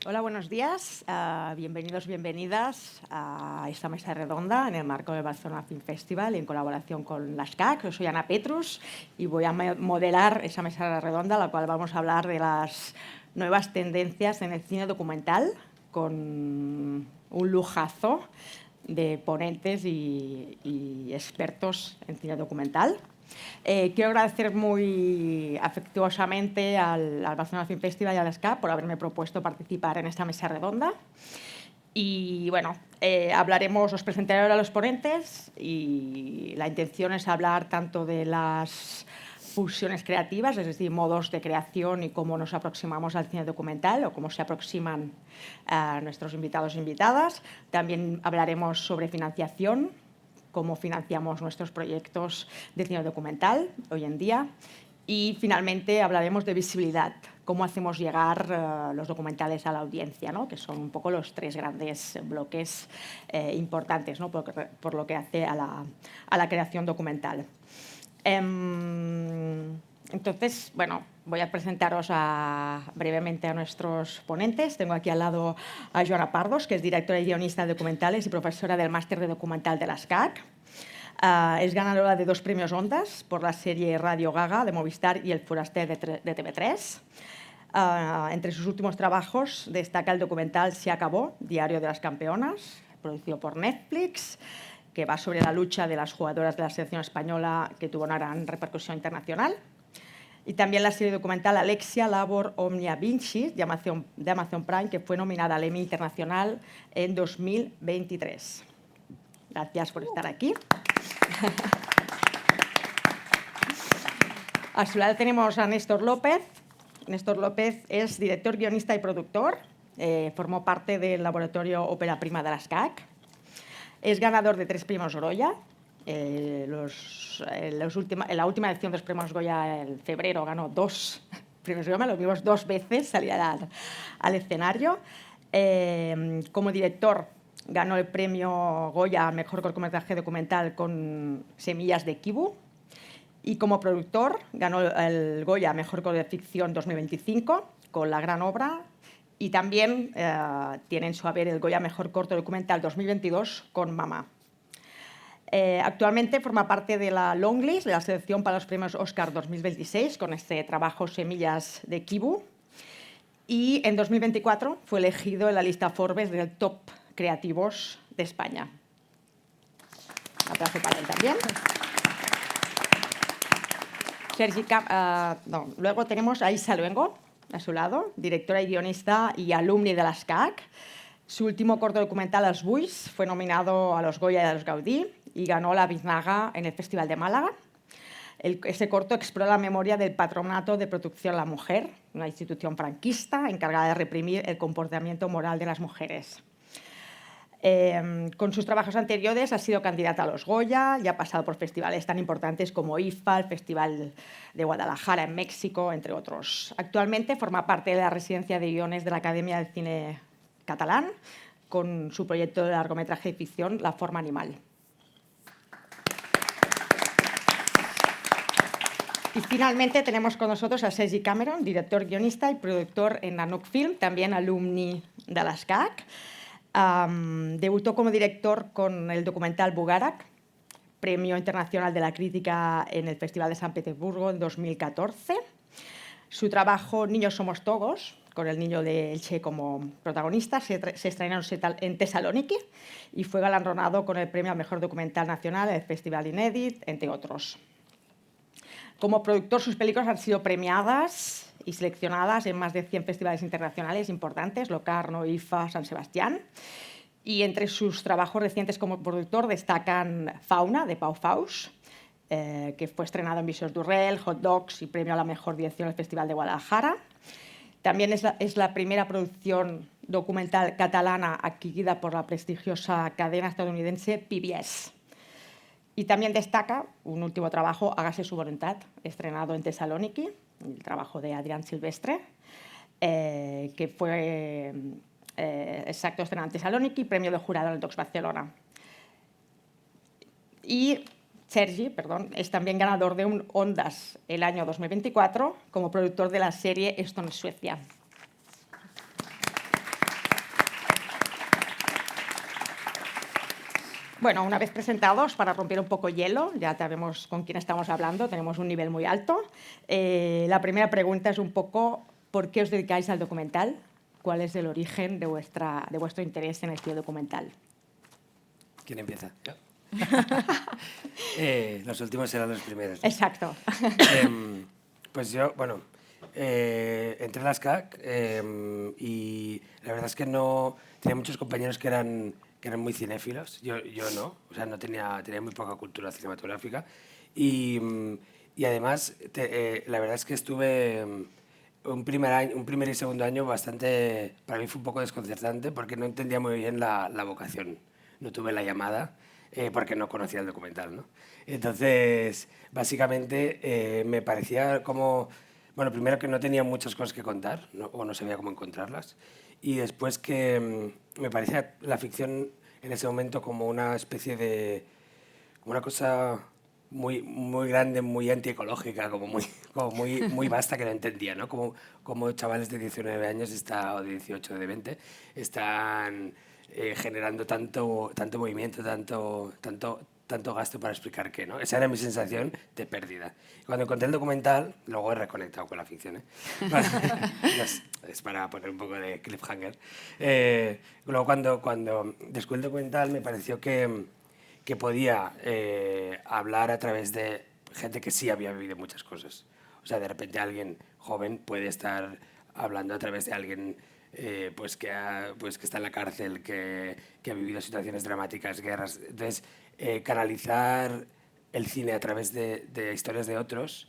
Hola, buenos días. Bienvenidos, bienvenidas a esta mesa redonda en el marco del Barcelona Film Festival y en colaboración con la SCAC. Yo soy Ana Petrus y voy a modelar esa mesa redonda, la cual vamos a hablar de las nuevas tendencias en el cine documental con un lujazo de ponentes y expertos en cine documental. Quiero agradecer muy afectuosamente al Barcelona Film Festival y a la SCAP por haberme propuesto participar en esta mesa redonda. Y bueno, os presentaré ahora a los ponentes y la intención es hablar tanto de las fusiones creativas, es decir, modos de creación y cómo nos aproximamos al cine documental o cómo se aproximan a nuestros invitados e invitadas. También hablaremos sobre financiación, cómo financiamos nuestros proyectos de cine documental hoy en día. Y finalmente hablaremos de visibilidad, cómo hacemos llegar los documentales a la audiencia, ¿no? Que son un poco los tres grandes bloques importantes, ¿no? por lo que hace a la creación documental. Entonces, bueno, voy a presentaros brevemente a nuestros ponentes. Tengo aquí al lado a Joana Pardos, que es directora y guionista de documentales y profesora del Máster de Documental de la SCAC. Es ganadora de 2 premios Ondas por la serie Radio Gaga de Movistar y El Foraster de TV3. Entre sus últimos trabajos destaca el documental Se acabó, Diario de las Campeonas, producido por Netflix, que va sobre la lucha de las jugadoras de la selección española, que tuvo una gran repercusión internacional. Y también la serie documental Alexia Labor Omnia Vinci, de Amazon Prime, que fue nominada al Emmy Internacional en 2023. Gracias por estar aquí. A su lado tenemos a Néstor López. Néstor López es director, guionista y productor. Formó parte del laboratorio Ópera Prima de la SCAC. Es ganador de 3 premios Goya. En la última edición de los premios Goya, en febrero, ganó 2 premios Goya, los vimos 2 veces salir al escenario. Como director, ganó el premio Goya al mejor cortometraje documental con Semillas de Kibu. Y como productor, ganó el Goya a mejor corto de ficción 2025 con La Gran Obra. Y también tiene en su haber el Goya Mejor Corto Documental 2022 con Mamá. Actualmente forma parte de la longlist de la selección para los premios Oscar 2026 con este trabajo Semillas de Kibu. Y en 2024 fue elegido en la lista Forbes del top creativos de España. Un aplauso para él también. Luego tenemos a Isa Luengo, a su lado, directora y guionista y alumni de la SCAC. Su último corto documental, Els Buis, fue nominado a los Goya y a los Gaudí y ganó la Biznaga en el Festival de Málaga. Ese corto explora la memoria del Patronato de Protección a la Mujer, una institución franquista encargada de reprimir el comportamiento moral de las mujeres. Con sus trabajos anteriores ha sido candidata a los Goya y ha pasado por festivales tan importantes como IFA, el Festival de Guadalajara en México, entre otros. Actualmente forma parte de la residencia de guiones de la Academia del Cine Catalán con su proyecto de largometraje de ficción La forma animal. Y finalmente tenemos con nosotros a Sergi Cameron, director, guionista y productor en Nanook Film, también alumni de la SCAC. Debutó como director con el documental Bugarak, Premio Internacional de la Crítica en el Festival de San Petersburgo en 2014. Su trabajo Niños somos todos, con el niño de Elche como protagonista, se estrenó en Tesalóniki y fue galardonado con el premio al mejor documental nacional en el Festival Inédit, entre otros. Como productor, sus películas han sido premiadas y seleccionadas en más de 100 festivales internacionales importantes, Locarno, IFA, San Sebastián. Y entre sus trabajos recientes como productor destacan Fauna, de Pau Faus, que fue estrenado en Visions Durrell, Hot Dogs y premio a la mejor dirección del Festival de Guadalajara. También es la primera producción documental catalana adquirida por la prestigiosa cadena estadounidense PBS. Y también destaca un último trabajo, Hágase su voluntad, estrenado en Tesalóniki, el trabajo de Adrián Silvestre, que fue estrenado en Tesalóniki, premio de jurado en el Docs Barcelona. Y Sergi, es también ganador de un Ondas el año 2024 como productor de la serie Esto no es Suecia. Bueno, una vez presentados, para romper un poco hielo, ya sabemos con quién estamos hablando, tenemos un nivel muy alto. La primera pregunta es un poco, ¿por qué os dedicáis al documental? ¿Cuál es el origen de vuestro interés en el estilo documental? ¿Quién empieza? ¿Yo? Los últimos serán los primeros, ¿no? Exacto. Pues yo, bueno, entré en las CAC y la verdad es que no... Tenía muchos compañeros que eran muy cinéfilos, yo no, o sea, tenía muy poca cultura cinematográfica y además la verdad es que estuve un primer y segundo año bastante, para mí fue un poco desconcertante porque no entendía muy bien la vocación, no tuve la llamada porque no conocía el documental, ¿no? Entonces, básicamente me parecía como, bueno, primero que no tenía muchas cosas que contar o no sabía cómo encontrarlas y después que me parecía la ficción en ese momento como una especie de, como una cosa muy grande, muy antiecológica, muy vasta que no entendía, ¿no? Como chavales de 19 años o de 18, de 20, están generando tanto movimiento, tanto gasto para explicar qué, ¿no? Esa era mi sensación de pérdida. Cuando encontré el documental, luego he reconectado con la ficción, ¿eh? Es para poner un poco de cliffhanger. Luego cuando descubrí el documental me pareció que podía hablar a través de gente que sí había vivido muchas cosas. O sea, de repente alguien joven puede estar hablando a través de alguien pues que está en la cárcel, que ha vivido situaciones dramáticas, guerras. Entonces, canalizar el cine a través de historias de otros,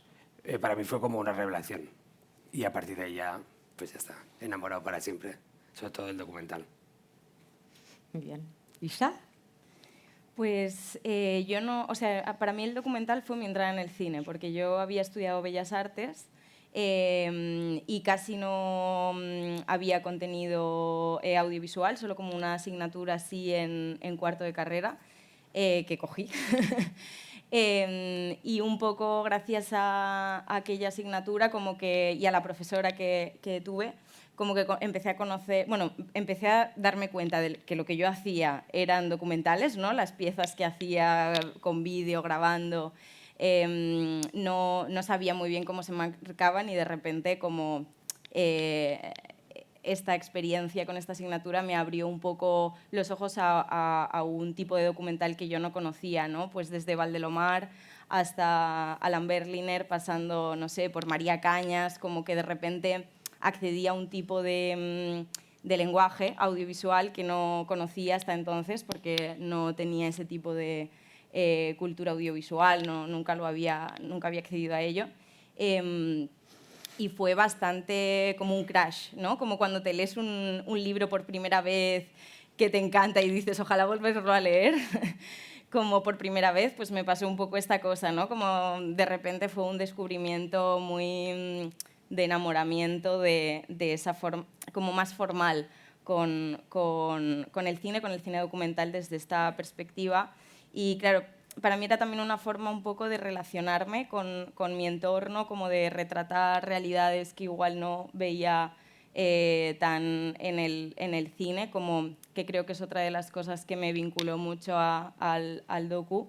para mí fue como una revelación. Y a partir de ahí ya, pues ya está, enamorado para siempre, sobre todo del documental. Muy bien. ¿Isa? Pues yo no, o sea, para mí el documental fue mi entrada en el cine, porque yo había estudiado Bellas Artes y casi no había contenido audiovisual, solo como una asignatura así en cuarto de carrera que cogí. Y un poco gracias a aquella asignatura como que, y a la profesora que tuve, como que empecé a conocer, bueno, empecé a darme cuenta de que lo que yo hacía eran documentales, ¿no? Las piezas que hacía con vídeo, grabando, no sabía muy bien cómo se marcaban y de repente como esta experiencia con esta asignatura me abrió un poco los ojos a un tipo de documental que yo no conocía, ¿no? Pues desde Valdelomar hasta Alan Berliner, pasando, no sé, por María Cañas, como que de repente accedía a un tipo de lenguaje audiovisual que no conocía hasta entonces porque no tenía ese tipo de cultura audiovisual, nunca había accedido a ello. Y fue bastante como un crash, ¿no? Como cuando te lees un libro por primera vez que te encanta y dices, ojalá volverlo a leer. Como por primera vez, pues me pasó un poco esta cosa, ¿no? Como de repente fue un descubrimiento muy de enamoramiento de esa forma, como más formal con el cine documental desde esta perspectiva. Y claro, para mí era también una forma un poco de relacionarme con mi entorno, como de retratar realidades que igual no veía tan en el cine, como que creo que es otra de las cosas que me vinculó mucho al docu,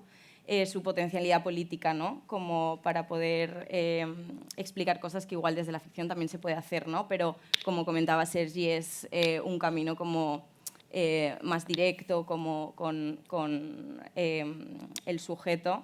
su potencialidad política, ¿no? Como para poder explicar cosas que igual desde la ficción también se puede hacer, ¿no? Pero como comentaba Sergi, es un camino como más directo, como con el sujeto.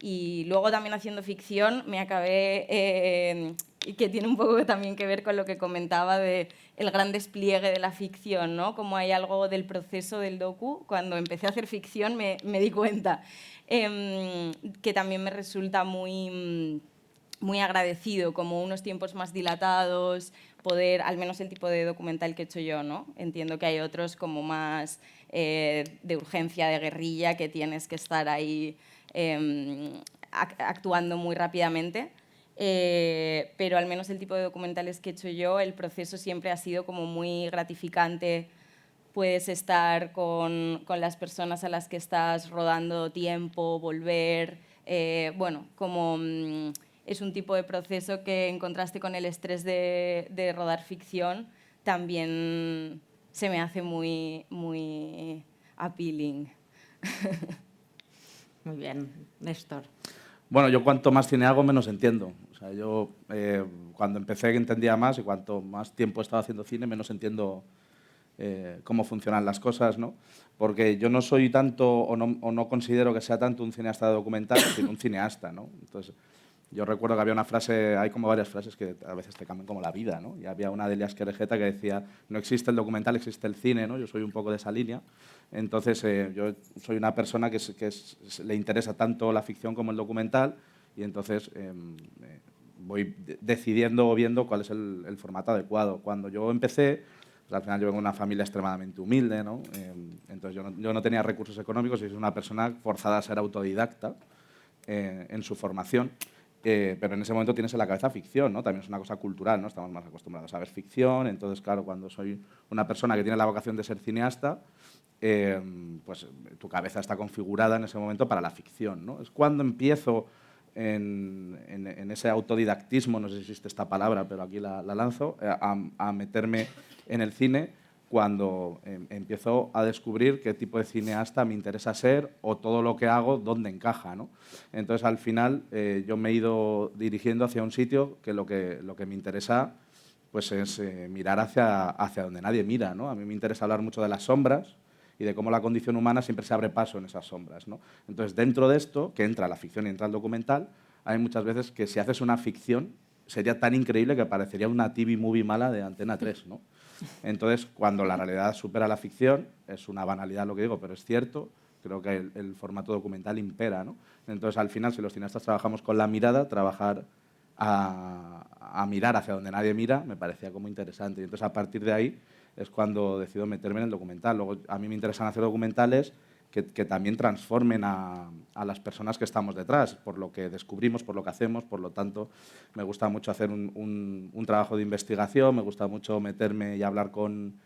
Y luego también haciendo ficción me acabé, que tiene un poco también que ver con lo que comentaba de el gran despliegue de la ficción, ¿no? Como hay algo del proceso del docu, cuando empecé a hacer ficción me di cuenta que también me resulta muy agradecido, como unos tiempos más dilatados, poder, al menos el tipo de documental que he hecho yo, ¿no? Entiendo que hay otros como más de urgencia, de guerrilla, que tienes que estar ahí actuando muy rápidamente. Pero al menos el tipo de documentales que he hecho yo, el proceso siempre ha sido como muy gratificante. Puedes estar con las personas a las que estás rodando tiempo, volver, bueno, como es un tipo de proceso que en contraste con el estrés de rodar ficción también se me hace muy appealing. Muy bien, Néstor. Bueno, yo cuanto más cine hago, menos entiendo. O sea, yo cuando empecé entendía más y cuanto más tiempo he estado haciendo cine, menos entiendo cómo funcionan las cosas, ¿no? Porque yo no soy tanto o no considero que sea tanto un cineasta documental, sino un cineasta, ¿no? Entonces, yo recuerdo que había una frase, hay como varias frases que a veces te cambian como la vida, ¿no? Y había una de Elias Querejeta que decía, no existe el documental, existe el cine, ¿no? Yo soy un poco de esa línea. Entonces, yo soy una persona que le interesa tanto la ficción como el documental y entonces voy decidiendo o viendo cuál es el formato adecuado. Cuando yo empecé, pues al final yo vengo de una familia extremadamente humilde, ¿no? Entonces yo no tenía recursos económicos y soy una persona forzada a ser autodidacta en su formación. Pero en ese momento tienes en la cabeza ficción, ¿no? También es una cosa cultural, ¿no? Estamos más acostumbrados a ver ficción, entonces, claro, cuando soy una persona que tiene la vocación de ser cineasta, pues tu cabeza está configurada en ese momento para la ficción, ¿no? Es cuando empiezo en ese autodidactismo, no sé si existe esta palabra, pero aquí la lanzo, a meterme en el cine cuando empiezo a descubrir qué tipo de cineasta me interesa ser o todo lo que hago, dónde encaja, ¿no? Entonces, al final, yo me he ido dirigiendo hacia un sitio que lo que me interesa pues es mirar hacia donde nadie mira, ¿no? A mí me interesa hablar mucho de las sombras y de cómo la condición humana siempre se abre paso en esas sombras, ¿no? Entonces, dentro de esto, que entra la ficción y entra el documental, hay muchas veces que si haces una ficción sería tan increíble que parecería una TV movie mala de Antena 3, ¿no? Entonces, cuando la realidad supera la ficción, es una banalidad lo que digo, pero es cierto, creo que el formato documental impera, ¿no? Entonces, al final, si los cineastas trabajamos con la mirada, trabajar a mirar hacia donde nadie mira me parecía como interesante. Y entonces, a partir de ahí, es cuando decido meterme en el documental. Luego, a mí me interesan hacer documentales que también transformen a las personas que estamos detrás, por lo que descubrimos, por lo que hacemos. Por lo tanto, me gusta mucho hacer un trabajo de investigación, me gusta mucho meterme y hablar con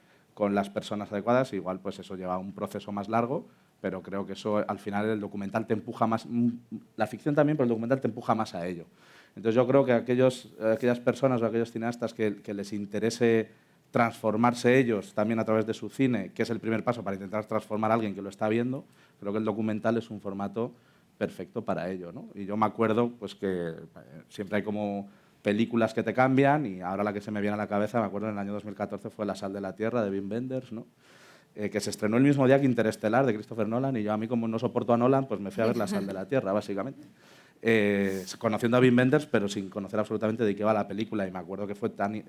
las personas adecuadas. Igual, pues eso lleva un proceso más largo, pero creo que eso, al final, el documental te empuja más, la ficción también, pero el documental te empuja más a ello. Entonces, yo creo que aquellas personas o aquellos cineastas que les interese transformarse ellos también a través de su cine, que es el primer paso para intentar transformar a alguien que lo está viendo, creo que el documental es un formato perfecto para ello, ¿no? Y yo me acuerdo pues, que siempre hay como películas que te cambian y ahora la que se me viene a la cabeza, me acuerdo en el año 2014 fue La sal de la tierra de Wim Wenders, ¿no? Que se estrenó el mismo día que Interestelar de Christopher Nolan y yo a mí como no soporto a Nolan pues me fui a ver La sal de la tierra básicamente. Conociendo a Wim Wenders, pero sin conocer absolutamente de qué va la película. Y me acuerdo que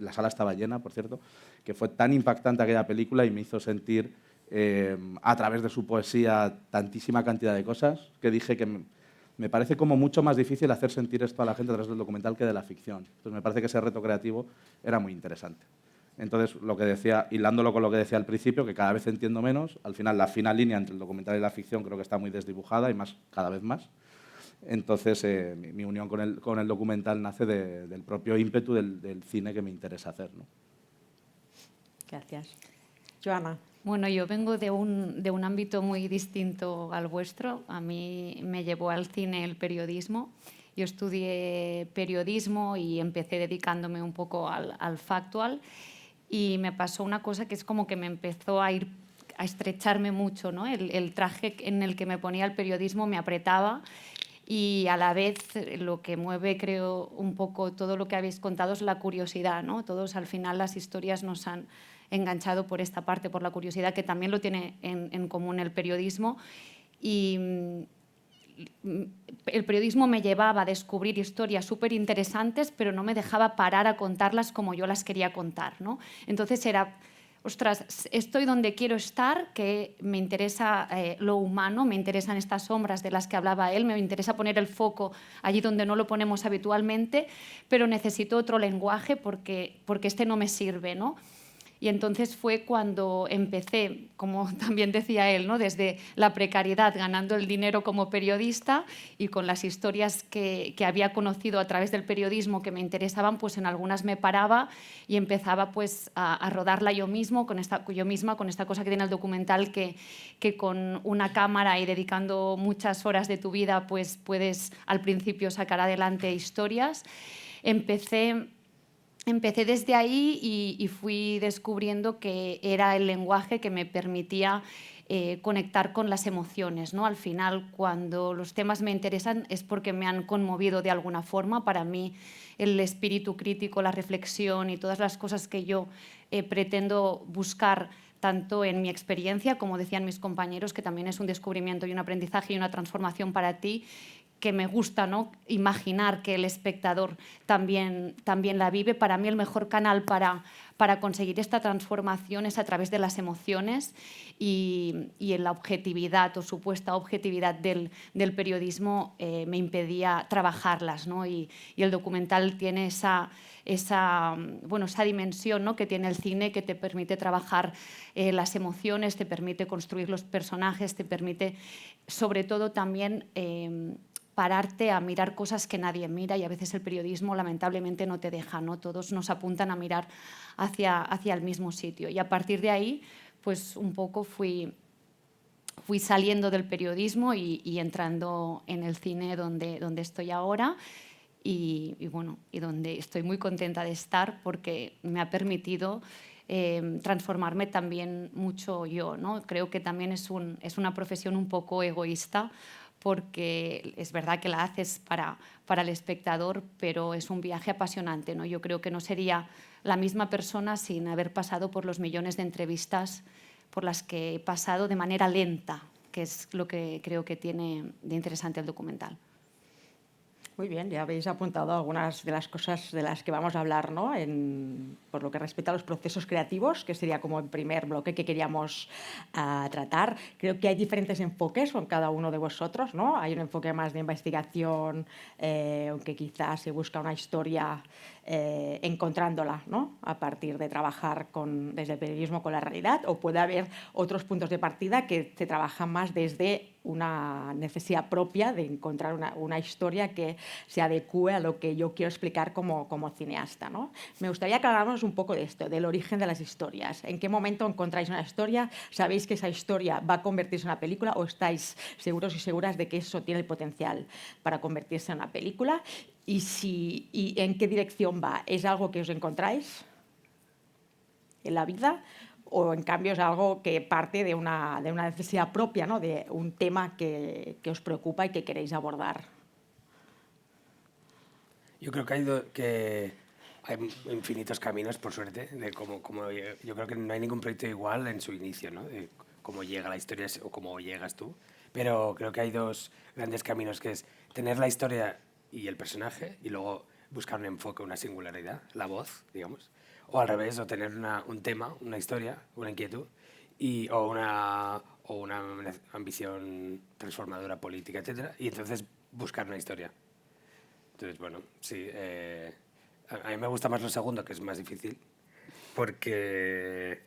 la sala estaba llena, por cierto, que fue tan impactante aquella película y me hizo sentir, a través de su poesía, tantísima cantidad de cosas, que dije que me parece como mucho más difícil hacer sentir esto a la gente a través del documental que de la ficción. Entonces me parece que ese reto creativo era muy interesante. Entonces, lo que decía, hilándolo con lo que decía al principio, que cada vez entiendo menos, al final la fina línea entre el documental y la ficción creo que está muy desdibujada y cada vez más. Entonces, mi unión con el documental nace del propio ímpetu del cine que me interesa hacer, ¿no? Gracias. Joana. Bueno, yo vengo de un ámbito muy distinto al vuestro. A mí me llevó al cine el periodismo. Yo estudié periodismo y empecé dedicándome un poco al factual y me pasó una cosa que es como que me empezó a estrecharme mucho, ¿no? El traje en el que me ponía el periodismo me apretaba y a la vez lo que mueve, creo, un poco todo lo que habéis contado es la curiosidad, ¿no? Todos al final las historias nos han enganchado por esta parte, por la curiosidad, que también lo tiene en común el periodismo. Y el periodismo me llevaba a descubrir historias súper interesantes, pero no me dejaba parar a contarlas como yo las quería contar, ¿no? Entonces era, ostras, estoy donde quiero estar, que me interesa lo humano, me interesan estas sombras de las que hablaba él, me interesa poner el foco allí donde no lo ponemos habitualmente, pero necesito otro lenguaje porque este no me sirve, ¿no? Y entonces fue cuando empecé, como también decía él, ¿no? Desde la precariedad, ganando el dinero como periodista y con las historias que había conocido a través del periodismo que me interesaban, pues en algunas me paraba y empezaba pues, a rodarla yo misma con esta cosa que tiene el documental, que con una cámara y dedicando muchas horas de tu vida pues puedes al principio sacar adelante historias. Empecé empecé desde ahí y fui descubriendo que era el lenguaje que me permitía conectar con las emociones, ¿no? Al final, cuando los temas me interesan es porque me han conmovido de alguna forma. Para mí, el espíritu crítico, la reflexión y todas las cosas que yo pretendo buscar tanto en mi experiencia, como decían mis compañeros, que también es un descubrimiento y un aprendizaje y una transformación para ti, que me gusta, ¿no?, imaginar que el espectador también la vive. Para mí el mejor canal para conseguir esta transformación es a través de las emociones y en la objetividad o supuesta objetividad del periodismo me impedía trabajarlas, ¿no? Y el documental tiene esa dimensión, ¿no?, que tiene el cine, que te permite trabajar las emociones, te permite construir los personajes, te permite sobre todo también pararte a mirar cosas que nadie mira, y a veces el periodismo lamentablemente no te deja, ¿no? Todos nos apuntan a mirar hacia el mismo sitio, y a partir de ahí pues un poco fui saliendo del periodismo y entrando en el cine donde estoy ahora y donde estoy muy contenta de estar, porque me ha permitido transformarme también mucho yo, ¿no? Creo que también es una profesión un poco egoísta, porque es verdad que la haces para el espectador, pero es un viaje apasionante, ¿no? Yo creo que no sería la misma persona sin haber pasado por los millones de entrevistas por las que he pasado de manera lenta, que es lo que creo que tiene de interesante el documental. Muy bien, ya habéis apuntado algunas de las cosas de las que vamos a hablar, ¿no? Por lo que respecta a los procesos creativos, que sería como el primer bloque que queríamos tratar. Creo que hay diferentes enfoques con cada uno de vosotros, ¿no? Hay un enfoque más de investigación, que quizás se busca una historia encontrándola, ¿no?, a partir de trabajar desde el periodismo con la realidad, o puede haber otros puntos de partida que se trabajan más desde una necesidad propia de encontrar una historia que se adecue a lo que yo quiero explicar como cineasta, ¿no? Me gustaría que habláramos un poco de esto, del origen de las historias. ¿En qué momento encontráis una historia? ¿Sabéis que esa historia va a convertirse en una película, o estáis seguros y seguras de que eso tiene el potencial para convertirse en una película? ¿Y en qué dirección va? ¿Es algo que os encontráis en la vida, o en cambio es algo que parte de una necesidad propia, ¿no?, de un tema que os preocupa y que queréis abordar? Yo creo que hay infinitos caminos, por suerte, de yo creo que no hay ningún proyecto igual en su inicio, ¿no?, de cómo llega la historia o cómo llegas tú. Pero creo que hay dos grandes caminos, que es tener la historia y el personaje, y luego buscar un enfoque, una singularidad, la voz, digamos. O al revés, o tener un tema, una historia, una inquietud, o una ambición transformadora política, etc. Y entonces buscar una historia. Entonces, bueno, sí. A mí me gusta más lo segundo, que es más difícil, porque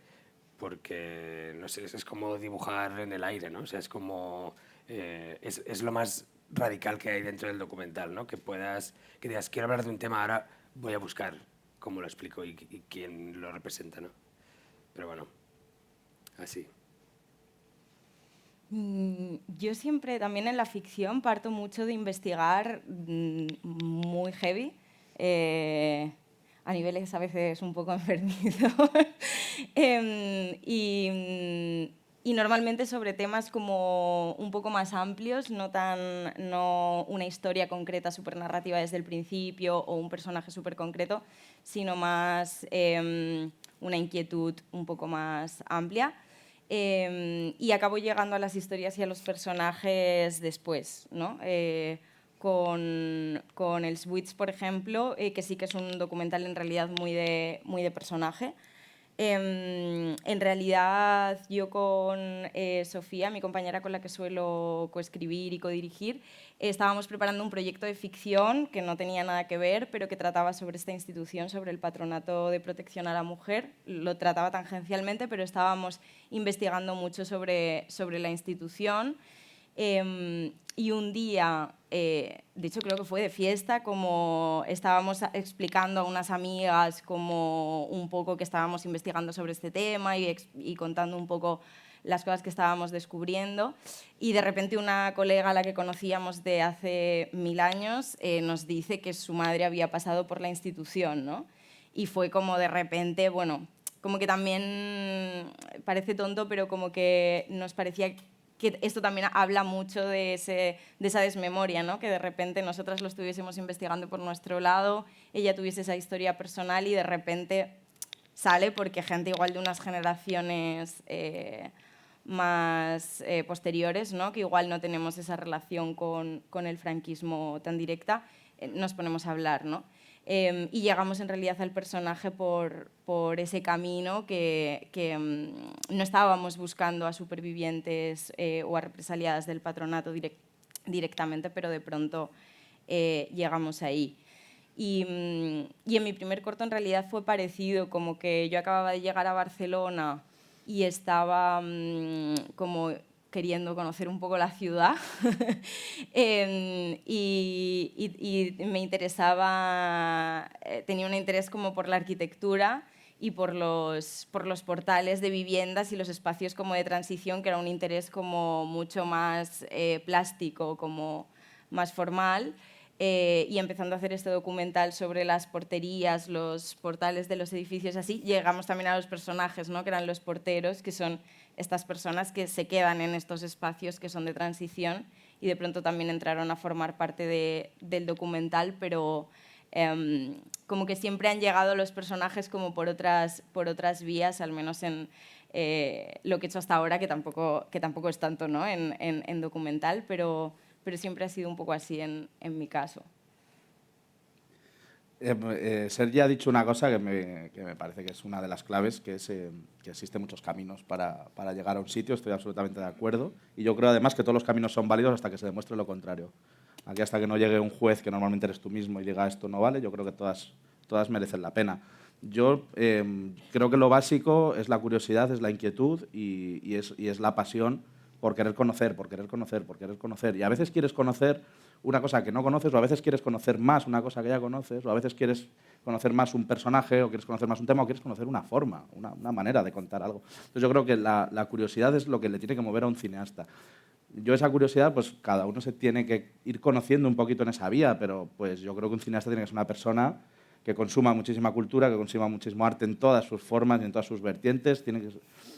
no sé, es como dibujar en el aire, ¿no? O sea, es como... es lo más radical que hay dentro del documental, ¿no? Que digas, quiero hablar de un tema, ahora voy a buscar cómo lo explico y quién lo representa, ¿no? Pero bueno, así. Yo siempre, también en la ficción, parto mucho de investigar muy heavy, a niveles a veces un poco enfermizos, y normalmente sobre temas como un poco más amplios, no una historia concreta, súper narrativa desde el principio, o un personaje súper concreto, sino más una inquietud un poco más amplia. Y acabo llegando a las historias y a los personajes después, ¿no? Con el Switch, por ejemplo, que sí que es un documental en realidad muy de personaje. En realidad, yo con Sofía, mi compañera con la que suelo coescribir y codirigir, estábamos preparando un proyecto de ficción que no tenía nada que ver, pero que trataba sobre esta institución, sobre el Patronato de Protección a la Mujer. Lo trataba tangencialmente, pero estábamos investigando mucho sobre la institución. Y un día, de hecho creo que fue de fiesta, como estábamos explicando a unas amigas como un poco que estábamos investigando sobre este tema y contando un poco las cosas que estábamos descubriendo, y de repente una colega a la que conocíamos de hace 1000 años nos dice que su madre había pasado por la institución, ¿no? y fue como de repente, bueno, como que también parece tonto, pero como que nos parecía que esto también habla mucho de esa desmemoria, ¿no? Que de repente nosotras lo estuviésemos investigando por nuestro lado, ella tuviese esa historia personal y de repente sale porque gente igual de unas generaciones más posteriores, ¿no? Que igual no tenemos esa relación con el franquismo tan directa, nos ponemos a hablar, ¿no? Y llegamos en realidad al personaje por ese camino que no estábamos buscando a supervivientes o a represaliadas del patronato directamente, pero de pronto llegamos ahí. Y en mi primer corto en realidad fue parecido, como que yo acababa de llegar a Barcelona y estaba como queriendo conocer un poco la ciudad y me interesaba, tenía un interés como por la arquitectura y por los portales de viviendas y los espacios como de transición, que era un interés como mucho más plástico, como más formal. Y empezando a hacer este documental sobre las porterías, los portales de los edificios, así, llegamos también a los personajes, ¿no? Que eran los porteros, que son estas personas que se quedan en estos espacios que son de transición y de pronto también entraron a formar parte del documental, pero como que siempre han llegado los personajes como por otras vías, al menos en lo que he hecho hasta ahora, que tampoco es tanto, ¿no? en documental, pero siempre ha sido un poco así en mi caso. Sergi ha dicho una cosa que me parece que es una de las claves, que es que existen muchos caminos para llegar a un sitio. Estoy absolutamente de acuerdo. Y yo creo además que todos los caminos son válidos hasta que se demuestre lo contrario. Aquí hasta que no llegue un juez, que normalmente eres tú mismo, y diga esto no vale, yo creo que todas merecen la pena. Yo creo que lo básico es la curiosidad, es la inquietud y es la pasión por querer conocer, por querer conocer, por querer conocer. Y a veces quieres conocer una cosa que no conoces, o a veces quieres conocer más una cosa que ya conoces, o a veces quieres conocer más un personaje, o quieres conocer más un tema, o quieres conocer una forma, una manera de contar algo. Entonces yo creo que la curiosidad es lo que le tiene que mover a un cineasta. Yo esa curiosidad, pues cada uno se tiene que ir conociendo un poquito en esa vía, pero pues yo creo que un cineasta tiene que ser una persona que consuma muchísima cultura, que consuma muchísimo arte en todas sus formas y en todas sus vertientes. Yo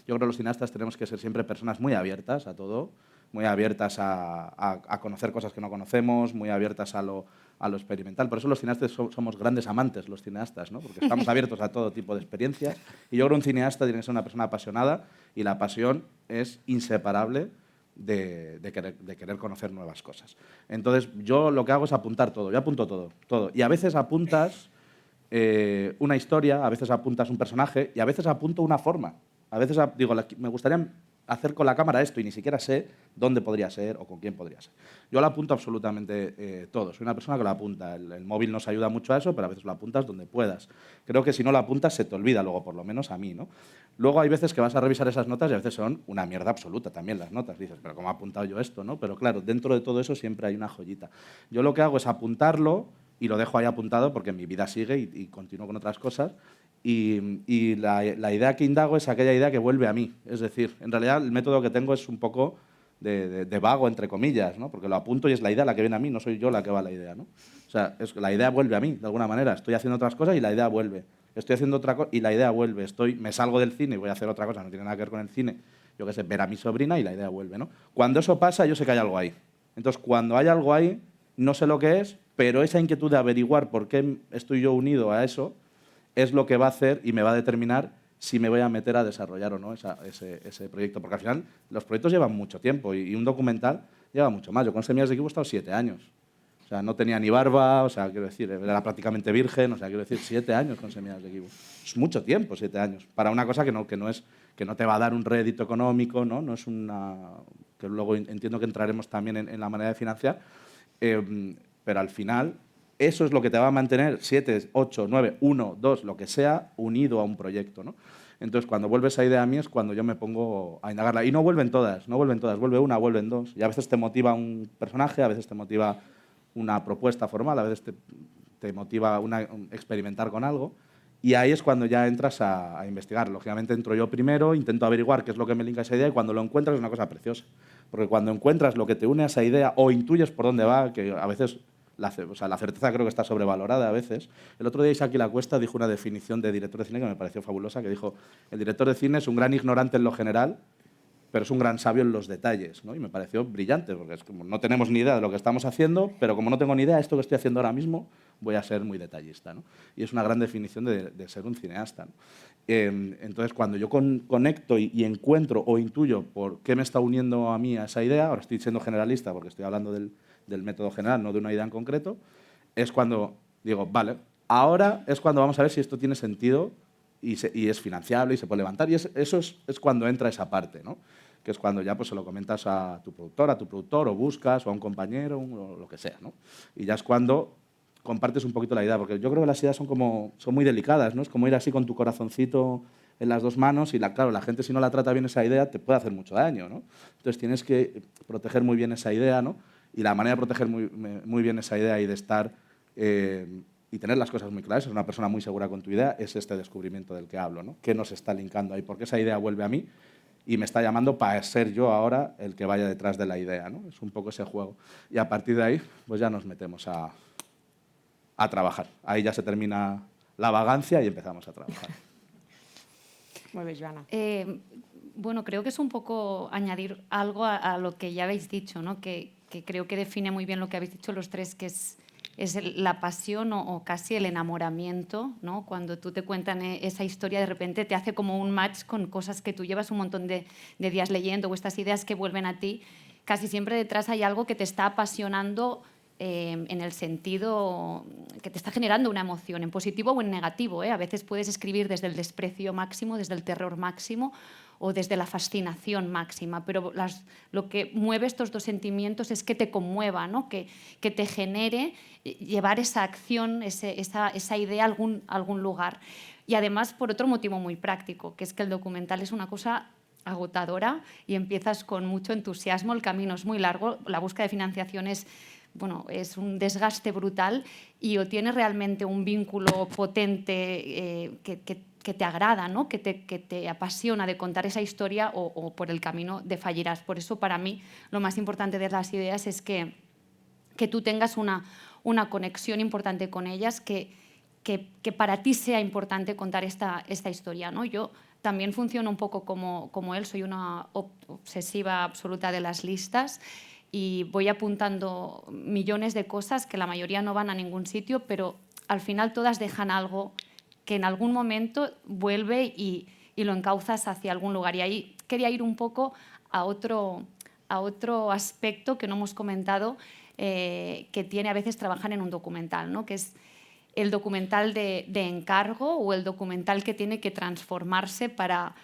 creo que los cineastas tenemos que ser siempre personas muy abiertas a todo, muy abiertas a conocer cosas que no conocemos, muy abiertas a lo experimental. Por eso los cineastas somos grandes amantes, los cineastas, ¿no? Porque estamos abiertos a todo tipo de experiencias. Y yo creo que un cineasta tiene que ser una persona apasionada y la pasión es inseparable de querer conocer nuevas cosas. Entonces, yo lo que hago es apuntar todo. Yo apunto todo. Y a veces apuntas una historia, a veces apuntas un personaje y a veces apunto una forma. A veces digo, me gustaría hacer con la cámara esto y ni siquiera sé dónde podría ser o con quién podría ser. Yo lo apunto absolutamente todo. Soy una persona que lo apunta. El móvil nos ayuda mucho a eso, pero a veces lo apuntas donde puedas. Creo que si no lo apuntas se te olvida luego, por lo menos a mí, ¿no? Luego hay veces que vas a revisar esas notas y a veces son una mierda absoluta también las notas. Dices, pero ¿cómo he apuntado yo esto, no? Pero claro, dentro de todo eso siempre hay una joyita. Yo lo que hago es apuntarlo y lo dejo ahí apuntado porque mi vida sigue y continúo con otras cosas. Y la idea que indago es aquella idea que vuelve a mí. Es decir, en realidad el método que tengo es un poco de vago, entre comillas, ¿no? Porque lo apunto y es la idea la que viene a mí, no soy yo la que va a la idea, ¿no? O sea, la idea vuelve a mí, de alguna manera. Estoy haciendo otras cosas y la idea vuelve. Estoy haciendo otra cosa y la idea vuelve. Me salgo del cine y voy a hacer otra cosa, no tiene nada que ver con el cine. Yo qué sé, ver a mi sobrina y la idea vuelve, ¿no? Cuando eso pasa, yo sé que hay algo ahí. Entonces, cuando hay algo ahí, no sé lo que es, pero esa inquietud de averiguar por qué estoy yo unido a eso es lo que va a hacer y me va a determinar si me voy a meter a desarrollar o no ese proyecto. Porque al final los proyectos llevan mucho tiempo y un documental lleva mucho más. Yo con Semillas de Equipo he estado 7 años. O sea, no tenía ni barba, o sea, quiero decir, era prácticamente virgen, o sea, quiero decir, 7 años con Semillas de Equipo. Es mucho tiempo, 7 años, para una cosa que no te va a dar un rédito económico, ¿no? No es una... que luego entiendo que entraremos también en la manera de financiar, pero al final eso es lo que te va a mantener 7, 8, 9, 1, 2, lo que sea, unido a un proyecto, ¿no? Entonces, cuando vuelve esa idea a mí es cuando yo me pongo a indagarla. Y no vuelven todas, vuelve una, vuelven dos. Y a veces te motiva un personaje, a veces te motiva una propuesta formal, a veces te motiva experimentar con algo. Y ahí es cuando ya entras a investigar. Lógicamente entro yo primero, intento averiguar qué es lo que me linka a esa idea y cuando lo encuentras es una cosa preciosa. Porque cuando encuentras lo que te une a esa idea o intuyes por dónde va, que a veces La certeza creo que está sobrevalorada a veces. El otro día Isaki Lacuesta dijo una definición de director de cine que me pareció fabulosa, que dijo: el director de cine es un gran ignorante en lo general, pero es un gran sabio en los detalles, ¿no? Y me pareció brillante, porque es como no tenemos ni idea de lo que estamos haciendo, pero como no tengo ni idea de esto que estoy haciendo ahora mismo, voy a ser muy detallista, ¿no? Y es una gran definición de ser un cineasta, ¿no? Entonces, cuando yo conecto y encuentro o intuyo por qué me está uniendo a mí a esa idea, ahora estoy siendo generalista porque estoy hablando del método general, no de una idea en concreto, es cuando digo, vale, ahora es cuando vamos a ver si esto tiene sentido y es financiable y se puede levantar. Y eso es cuando entra esa parte, ¿no? Que es cuando ya pues, se lo comentas a tu productor, o buscas, o a un compañero, o lo que sea, ¿no? Y ya es cuando compartes un poquito la idea, porque yo creo que las ideas son muy delicadas, ¿no? Es como ir así con tu corazoncito en las dos manos y, claro, la gente si no la trata bien esa idea te puede hacer mucho daño, ¿no? Entonces tienes que proteger muy bien esa idea, ¿no? Y la manera de proteger muy bien esa idea y de estar y tener las cosas muy claras, ser una persona muy segura con tu idea, es este descubrimiento del que hablo, ¿no? ¿Qué nos está linkando ahí? Porque esa idea vuelve a mí y me está llamando para ser yo ahora el que vaya detrás de la idea, ¿no? Es un poco ese juego. Y a partir de ahí, pues ya nos metemos a trabajar. Ahí ya se termina la vagancia y empezamos a trabajar. Muy bien, Joana. Bueno, creo que es un poco añadir algo a lo que ya habéis dicho, ¿no? Que creo que define muy bien lo que habéis dicho los tres, que es la pasión o casi el enamoramiento, ¿no? Cuando tú te cuentan esa historia, de repente te hace como un match con cosas que tú llevas un montón de días leyendo, o estas ideas que vuelven a ti. Casi siempre detrás hay algo que te está apasionando en el sentido que te está generando una emoción, en positivo o en negativo, ¿eh? A veces puedes escribir desde el desprecio máximo, desde el terror máximo o desde la fascinación máxima, pero lo que mueve estos dos sentimientos es que te conmueva, ¿no? que te genere llevar esa acción, esa idea a algún lugar. Y además por otro motivo muy práctico, que es que el documental es una cosa agotadora y empiezas con mucho entusiasmo, el camino es muy largo, la búsqueda de financiación es un desgaste brutal y o tienes realmente un vínculo potente que te agrada, ¿no? que te apasiona de contar esa historia o por el camino de fallirás. Por eso, para mí, lo más importante de las ideas es que tú tengas una conexión importante con ellas, que para ti sea importante contar esta historia, ¿no? Yo también funciono un poco como él, soy una obsesiva absoluta de las listas y voy apuntando millones de cosas que la mayoría no van a ningún sitio, pero al final todas dejan algo que en algún momento vuelve y lo encauzas hacia algún lugar. Y ahí quería ir un poco a otro aspecto que no hemos comentado, que tiene a veces trabajar en un documental, ¿no? Que es el documental de encargo o el documental que tiene que transformarse para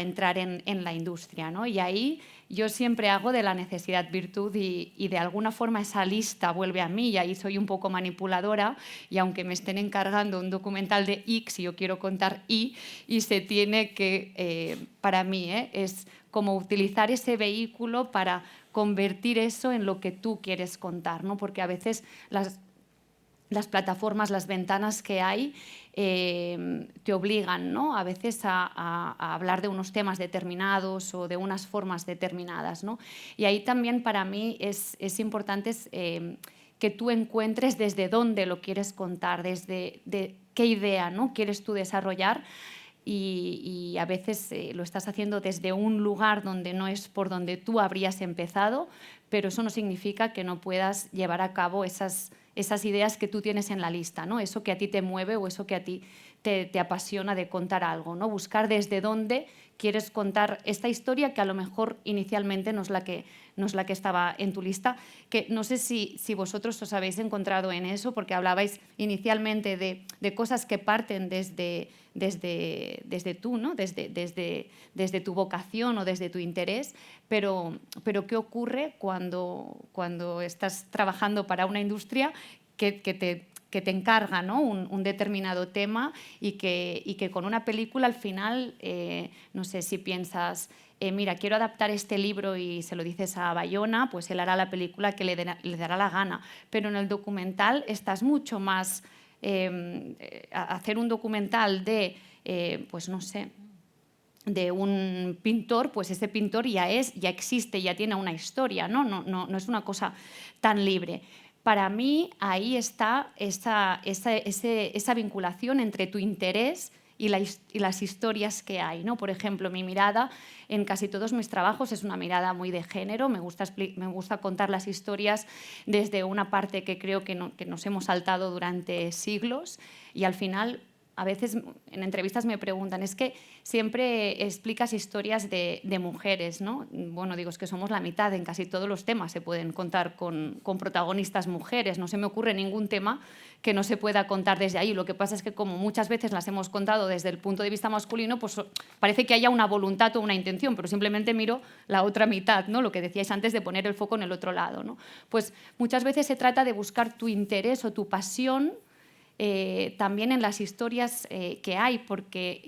entrar en la industria, ¿no? Y ahí yo siempre hago de la necesidad virtud y de alguna forma esa lista vuelve a mí y ahí soy un poco manipuladora y aunque me estén encargando un documental de X y yo quiero contar Y se tiene que, para mí, es como utilizar ese vehículo para convertir eso en lo que tú quieres contar, ¿no? Porque a veces las plataformas, las ventanas que hay, te obligan, ¿no? A veces a hablar de unos temas determinados o de unas formas determinadas, ¿no? Y ahí también para mí es importante que tú encuentres desde dónde lo quieres contar, desde qué idea, ¿no? quieres tú desarrollar. Y a veces lo estás haciendo desde un lugar donde no es por donde tú habrías empezado, pero eso no significa que no puedas llevar a cabo esas ideas que tú tienes en la lista, ¿no? Eso que a ti te mueve o eso que a ti te apasiona de contar algo, ¿no? Buscar desde dónde quieres contar esta historia que a lo mejor inicialmente no es la que estaba en tu lista, que no sé si vosotros os habéis encontrado en eso, porque hablabais inicialmente de cosas que parten desde tú, ¿no? desde tu vocación o desde tu interés, pero ¿qué ocurre cuando estás trabajando para una industria que te encarga, ¿no? un determinado tema y que con una película al final, no sé si piensas, mira, quiero adaptar este libro y se lo dices a Bayona, pues él hará la película que le dará la gana, pero en el documental estás mucho más hacer un documental de, pues no sé, de un pintor, pues ese pintor ya existe, ya tiene una historia, ¿no? No es una cosa tan libre. para mí ahí está esa vinculación entre tu interés y las historias que hay, ¿no? Por ejemplo, mi mirada en casi todos mis trabajos es una mirada muy de género. Me gusta contar las historias desde una parte que creo que nos hemos saltado durante siglos, y al final, a veces en entrevistas me preguntan, es que siempre explicas historias de mujeres, ¿no? Bueno, digo, es que somos la mitad, en casi todos los temas se pueden contar con protagonistas mujeres. No se me ocurre ningún tema que no se pueda contar desde ahí. Lo que pasa es que como muchas veces las hemos contado desde el punto de vista masculino, pues parece que haya una voluntad o una intención, pero simplemente miro la otra mitad, ¿no? Lo que decíais antes de poner el foco en el otro lado, ¿no? Pues muchas veces se trata de buscar tu interés o tu pasión también en las historias que hay, porque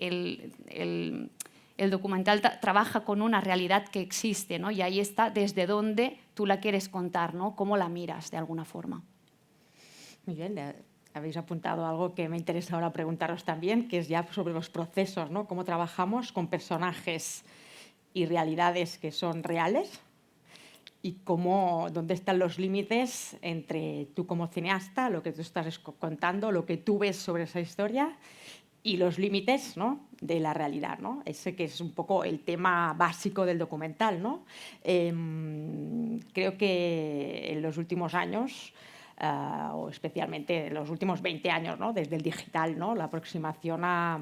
el documental trabaja con una realidad que existe, ¿no? Y ahí está desde dónde tú la quieres contar, ¿no? Cómo la miras de alguna forma. Muy bien, habéis apuntado algo que me interesa ahora preguntaros también, que es ya sobre los procesos, ¿no? Cómo trabajamos con personajes y realidades que son reales, y dónde están los límites entre tú como cineasta, lo que tú estás contando, lo que tú ves sobre esa historia, y los límites, ¿no?, de la realidad, ¿no? Ese que es un poco el tema básico del documental, ¿no? Creo que en los últimos años, o especialmente en los últimos 20 años, ¿no?, desde el digital, ¿no?, la aproximación a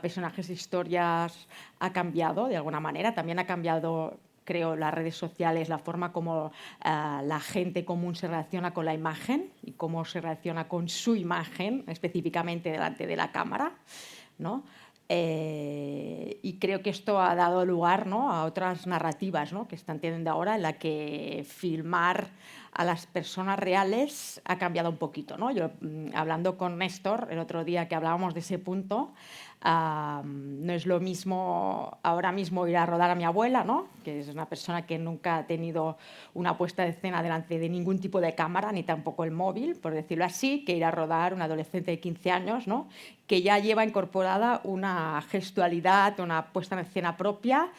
personajes e historias ha cambiado de alguna manera. También ha cambiado, creo, las redes sociales, la forma como la gente común se relaciona con la imagen y cómo se relaciona con su imagen, específicamente delante de la cámara, ¿no? Y creo que esto ha dado lugar, ¿no?, a otras narrativas, ¿no?, que están teniendo ahora, en la que filmar a las personas reales ha cambiado un poquito, ¿no? Yo, hablando con Néstor el otro día que hablábamos de ese punto, no es lo mismo ahora mismo ir a rodar a mi abuela, ¿no?, que es una persona que nunca ha tenido una puesta de escena delante de ningún tipo de cámara, ni tampoco el móvil, por decirlo así, que ir a rodar un adolescente de 15 años, ¿no?, que ya lleva incorporada una gestualidad, una puesta en escena propia,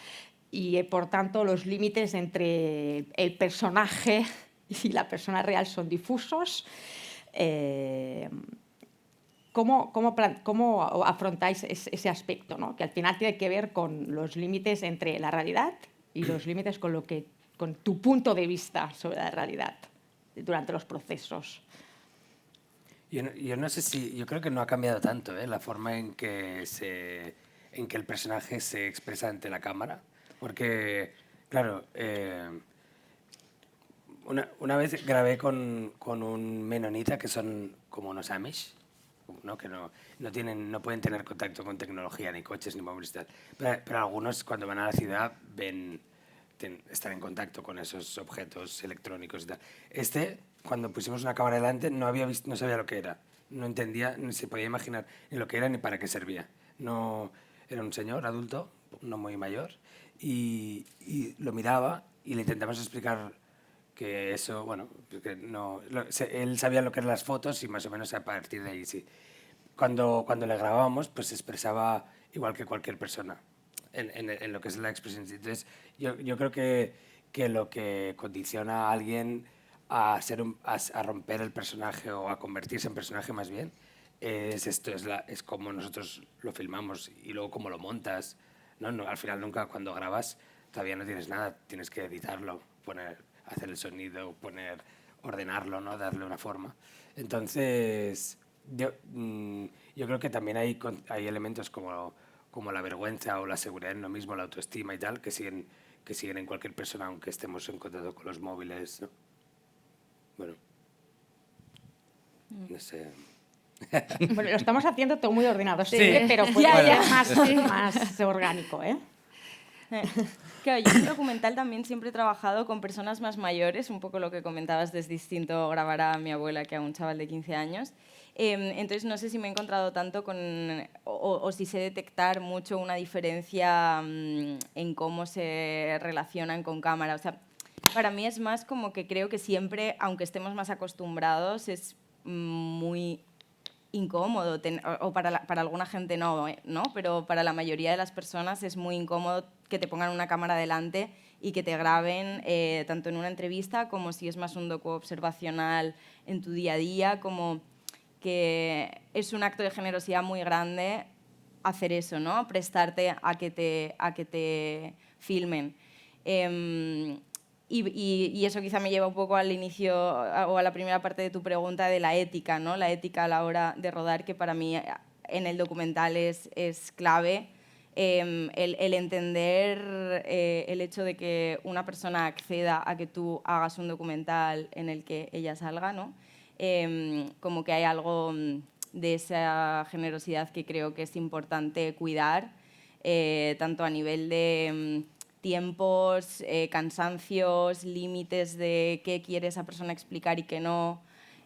y por tanto los límites entre el personaje y la persona real son difusos. ¿Cómo afrontáis ese aspecto, ¿no?, que al final tiene que ver con los límites entre la realidad y los límites con tu punto de vista sobre la realidad durante los procesos? Yo no sé si... Yo creo que no ha cambiado tanto, la forma en que el personaje se expresa ante la cámara. Porque, claro, una vez grabé con un menonita, que son como unos Amish, ¿no?, que no pueden tener contacto con tecnología, ni coches, ni móviles y tal. Pero algunos, cuando van a la ciudad, están en contacto con esos objetos electrónicos y tal. Cuando pusimos una cámara delante, no sabía lo que era. No entendía, ni se podía imaginar ni lo que era ni para qué servía. No, era un señor adulto, no muy mayor, y lo miraba y le intentamos explicar que eso, bueno, que no, él sabía lo que eran las fotos y más o menos a partir de ahí sí. Cuando le grabábamos, pues se expresaba igual que cualquier persona en lo que es la expresión. Entonces, yo creo que lo que condiciona a alguien a romper el personaje o a convertirse en personaje más bien es esto, es como nosotros lo filmamos y luego cómo lo montas, ¿no? Al final nunca, cuando grabas, todavía no tienes nada, tienes que editarlo, hacer el sonido, ordenarlo, ¿no?, darle una forma. Entonces, yo creo que también hay elementos como la vergüenza o la seguridad en lo mismo, la autoestima y tal, que siguen en cualquier persona, aunque estemos en contacto con los móviles, ¿no? Bueno, no sé. Bueno, lo estamos haciendo todo muy ordenado, Sí. pero puede ser más orgánico, ¿eh? Claro, yo en el documental también siempre he trabajado con personas más mayores, un poco lo que comentabas, es distinto grabar a mi abuela que a un chaval de 15 años. Entonces no sé si me he encontrado tanto o si sé detectar mucho una diferencia en cómo se relacionan con cámara. O sea, para mí es más como que creo que siempre, aunque estemos más acostumbrados, es muy incómodo, o para alguna gente no, pero para la mayoría de las personas es muy incómodo que te pongan una cámara delante y que te graben tanto en una entrevista como si es más un docu observacional en tu día a día, como que es un acto de generosidad muy grande hacer eso, ¿no? Prestarte a que te filmen. Y eso quizá me lleva un poco al inicio o a la primera parte de tu pregunta de la ética, ¿no? La ética a la hora de rodar, que para mí en el documental es clave. El entender el hecho de que una persona acceda a que tú hagas un documental en el que ella salga, ¿no? Como que hay algo de esa generosidad que creo que es importante cuidar, tanto a nivel de tiempos, cansancios, límites de qué quiere esa persona explicar y qué no,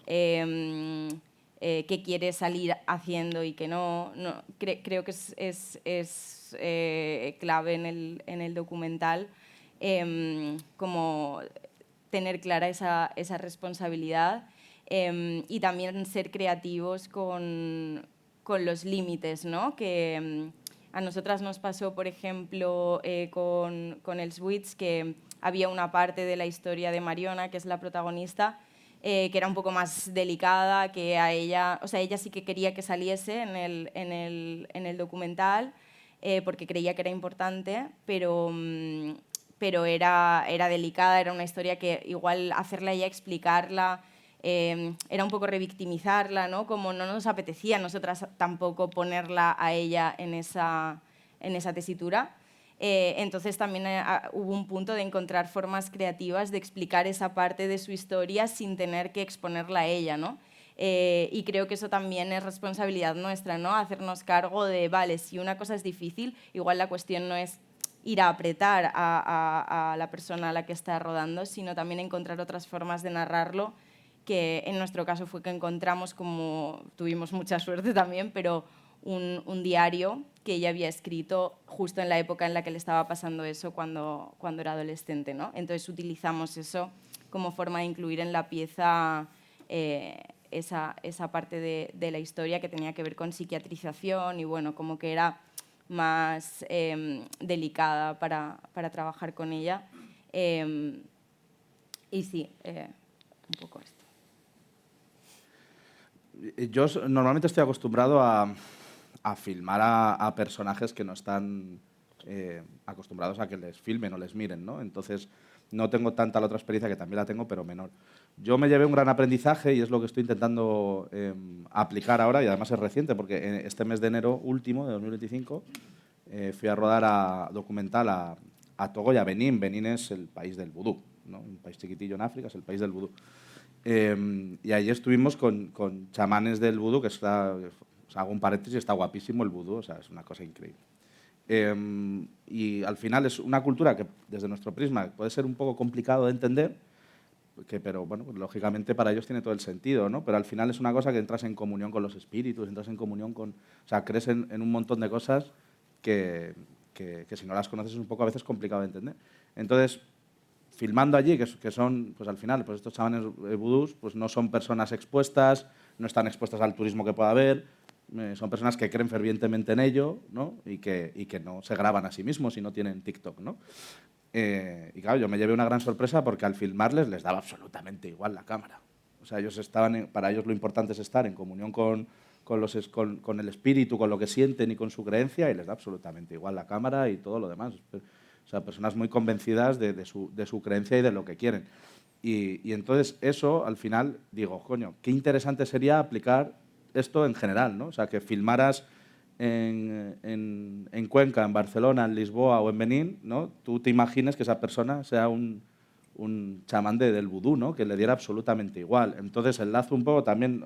qué quiere salir haciendo y qué no. Creo que es clave en el documental como tener clara esa responsabilidad. Y también ser creativos con los límites, ¿no? Que a nosotras nos pasó, por ejemplo, con el Switch, que había una parte de la historia de Mariona, que es la protagonista, que era un poco más delicada, que a ella, o sea, ella sí que quería que saliese en el documental, porque creía que era importante, pero era delicada, era una historia que igual hacerla a ella explicarla era un poco revictimizarla, ¿no? Como no nos apetecía a nosotras tampoco ponerla a ella en esa tesitura. Entonces también hubo un punto de encontrar formas creativas de explicar esa parte de su historia sin tener que exponerla a ella, ¿no? Y creo que eso también es responsabilidad nuestra, ¿no? Hacernos cargo de, vale, si una cosa es difícil, igual la cuestión no es ir a apretar a la persona a la que está rodando, sino también encontrar otras formas de narrarlo, que en nuestro caso fue que encontramos, como tuvimos mucha suerte también, pero un diario que ella había escrito justo en la época en la que le estaba pasando eso cuando era adolescente, ¿no? Entonces utilizamos eso como forma de incluir en la pieza esa parte de la historia que tenía que ver con psiquiatrización y bueno, como que era más delicada para trabajar con ella. Y sí, un poco esto. Yo normalmente estoy acostumbrado a filmar a personajes que no están acostumbrados a que les filmen o les miren, ¿no? Entonces, no tengo tanta la otra experiencia, que también la tengo, pero menor. Yo me llevé un gran aprendizaje y es lo que estoy intentando aplicar ahora, y además es reciente, porque en este mes de enero último, de 2025, fui a rodar documental a Togo y a Benín. Benín es el país del vudú, ¿no? Un país chiquitillo en África, es el país del vudú. Y allí estuvimos con chamanes del vudú, que está, o sea, hago un paréntesis, está guapísimo el vudú, o sea, es una cosa increíble. Y al final es una cultura que desde nuestro prisma puede ser un poco complicado de entender, pero bueno, pues, lógicamente para ellos tiene todo el sentido, ¿no? Pero al final es una cosa que entras en comunión con los espíritus, entras en comunión con... O sea, crees en un montón de cosas que si no las conoces es un poco a veces complicado de entender. Entonces, filmando allí, que son, pues al final, pues estos chamanes vudús, pues no son personas expuestas, no están expuestas al turismo que pueda haber, son personas que creen fervientemente en ello, ¿no? Y que no se graban a sí mismos y no tienen TikTok, ¿no? Y claro, yo me llevé una gran sorpresa porque al filmarles les daba absolutamente igual la cámara. O sea, para ellos lo importante es estar en comunión con el espíritu, con lo que sienten y con su creencia, y les da absolutamente igual la cámara y todo lo demás. O sea, personas muy convencidas de su creencia y de lo que quieren. Y entonces eso, al final, digo, coño, qué interesante sería aplicar esto en general, ¿no? O sea, que filmaras en Cuenca, en Barcelona, en Lisboa o en Benín, ¿no? Tú te imagines que esa persona sea un chamán del vudú, ¿no? Que le diera absolutamente igual. Entonces, enlazo un poco también,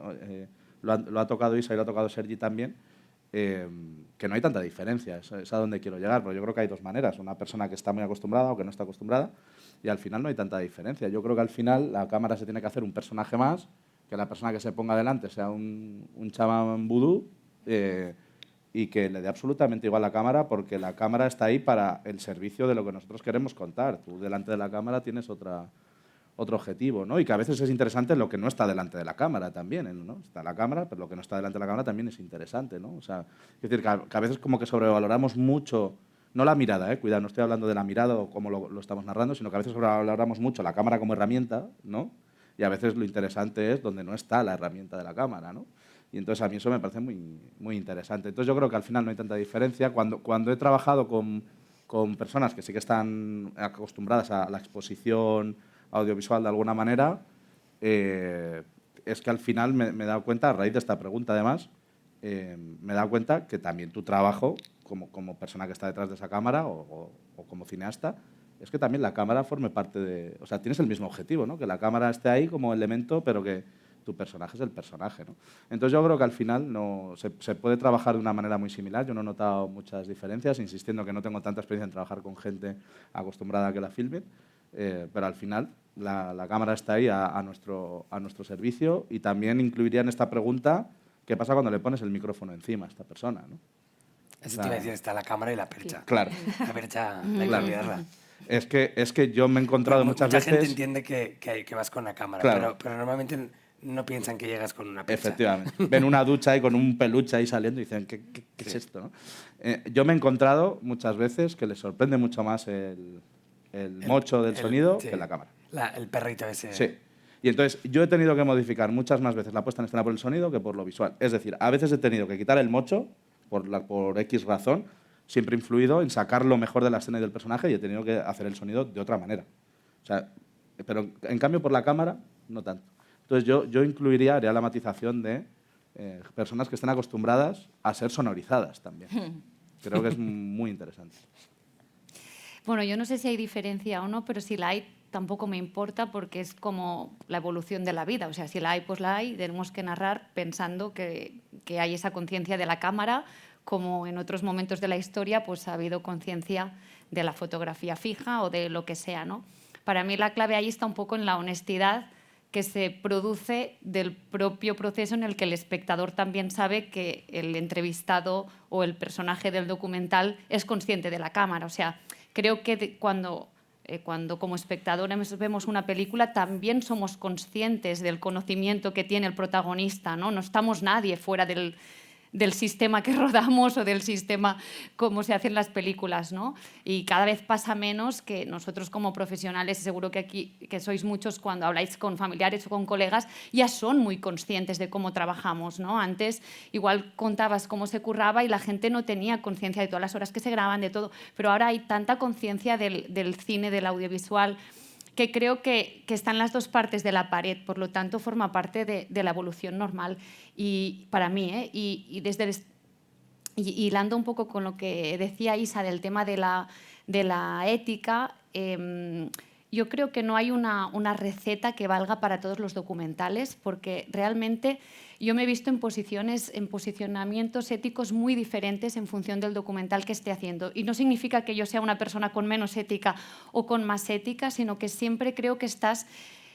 lo ha tocado Isa y lo ha tocado Sergi también, que no hay tanta diferencia, es a donde quiero llegar, pero yo creo que hay dos maneras, una persona que está muy acostumbrada o que no está acostumbrada, y al final no hay tanta diferencia. Yo creo que al final la cámara se tiene que hacer un personaje más, que la persona que se ponga delante sea un chamán vudú, y que le dé absolutamente igual la cámara, porque la cámara está ahí para el servicio de lo que nosotros queremos contar. Tú delante de la cámara tienes otro objetivo, ¿no? Y que a veces es interesante lo que no está delante de la cámara también, ¿no? Está la cámara, pero lo que no está delante de la cámara también es interesante, ¿no? O sea, es decir, que a veces como que sobrevaloramos mucho No la mirada, cuidado, no estoy hablando de la mirada o cómo lo estamos narrando, sino que a veces hablamos mucho la cámara como herramienta, ¿no? Y a veces lo interesante es donde no está la herramienta de la cámara, ¿no? Y entonces a mí eso me parece muy, muy interesante. Entonces yo creo que al final no hay tanta diferencia. Cuando he trabajado con personas que sí que están acostumbradas a la exposición audiovisual de alguna manera, es que al final me he dado cuenta, a raíz de esta pregunta además, me he dado cuenta que también tu trabajo como persona que está detrás de esa cámara o como cineasta, es que también la cámara forme parte de... O sea, tienes el mismo objetivo, ¿no? Que la cámara esté ahí como elemento, pero que tu personaje es el personaje, ¿no? Entonces yo creo que al final se puede trabajar de una manera muy similar. Yo no he notado muchas diferencias, insistiendo que no tengo tanta experiencia en trabajar con gente acostumbrada a que la filmen, pero al final la cámara está ahí a nuestro servicio, y también incluiría en esta pregunta qué pasa cuando le pones el micrófono encima a esta persona, ¿no? Eso te iba a decir, está la cámara y la percha. Claro. La percha hay que olvidarla. Es que yo me he encontrado muchas Mucha veces... gente entiende que vas con la cámara, Claro. pero normalmente no piensan que llegas con una percha. Efectivamente. Ven una ducha ahí con un peluche ahí saliendo y dicen, ¿qué es esto? ¿No? Yo me he encontrado muchas veces que les sorprende mucho más el mocho del sonido sí. que la cámara. El perrito ese. Sí. Y entonces yo he tenido que modificar muchas más veces la puesta en escena por el sonido que por lo visual. Es decir, a veces he tenido que quitar el mocho por X razón, siempre influido en sacar lo mejor de la escena y del personaje, y he tenido que hacer el sonido de otra manera. O sea, pero en cambio por la cámara, no tanto. Entonces yo haría la matización de personas que estén acostumbradas a ser sonorizadas también. Creo que es muy interesante. Bueno, yo no sé si hay diferencia o no, pero si la hay tampoco me importa, porque es como la evolución de la vida. O sea, si la hay, pues la hay. Tenemos que narrar pensando que hay esa conciencia de la cámara, como en otros momentos de la historia pues ha habido conciencia de la fotografía fija o de lo que sea, ¿no? Para mí la clave ahí está un poco en la honestidad que se produce del propio proceso, en el que el espectador también sabe que el entrevistado o el personaje del documental es consciente de la cámara. O sea, creo que cuando como espectadores vemos una película, también somos conscientes del conocimiento que tiene el protagonista, ¿no? No estamos nadie fuera del sistema que rodamos o del sistema como se hacen las películas, ¿no? Y cada vez pasa menos que nosotros como profesionales, seguro que aquí que sois muchos, cuando habláis con familiares o con colegas, ya son muy conscientes de cómo trabajamos, ¿no? Antes igual contabas cómo se curraba y la gente no tenía conciencia de todas las horas que se graban, de todo, pero ahora hay tanta conciencia del cine, del audiovisual, que creo que están las dos partes de la pared, por lo tanto forma parte de la evolución normal. Y para mí, y hilando un poco con lo que decía Isa del tema de la ética, yo creo que no hay una receta que valga para todos los documentales, porque realmente yo me he visto en posicionamientos éticos muy diferentes en función del documental que esté haciendo. Y no significa que yo sea una persona con menos ética o con más ética, sino que siempre creo que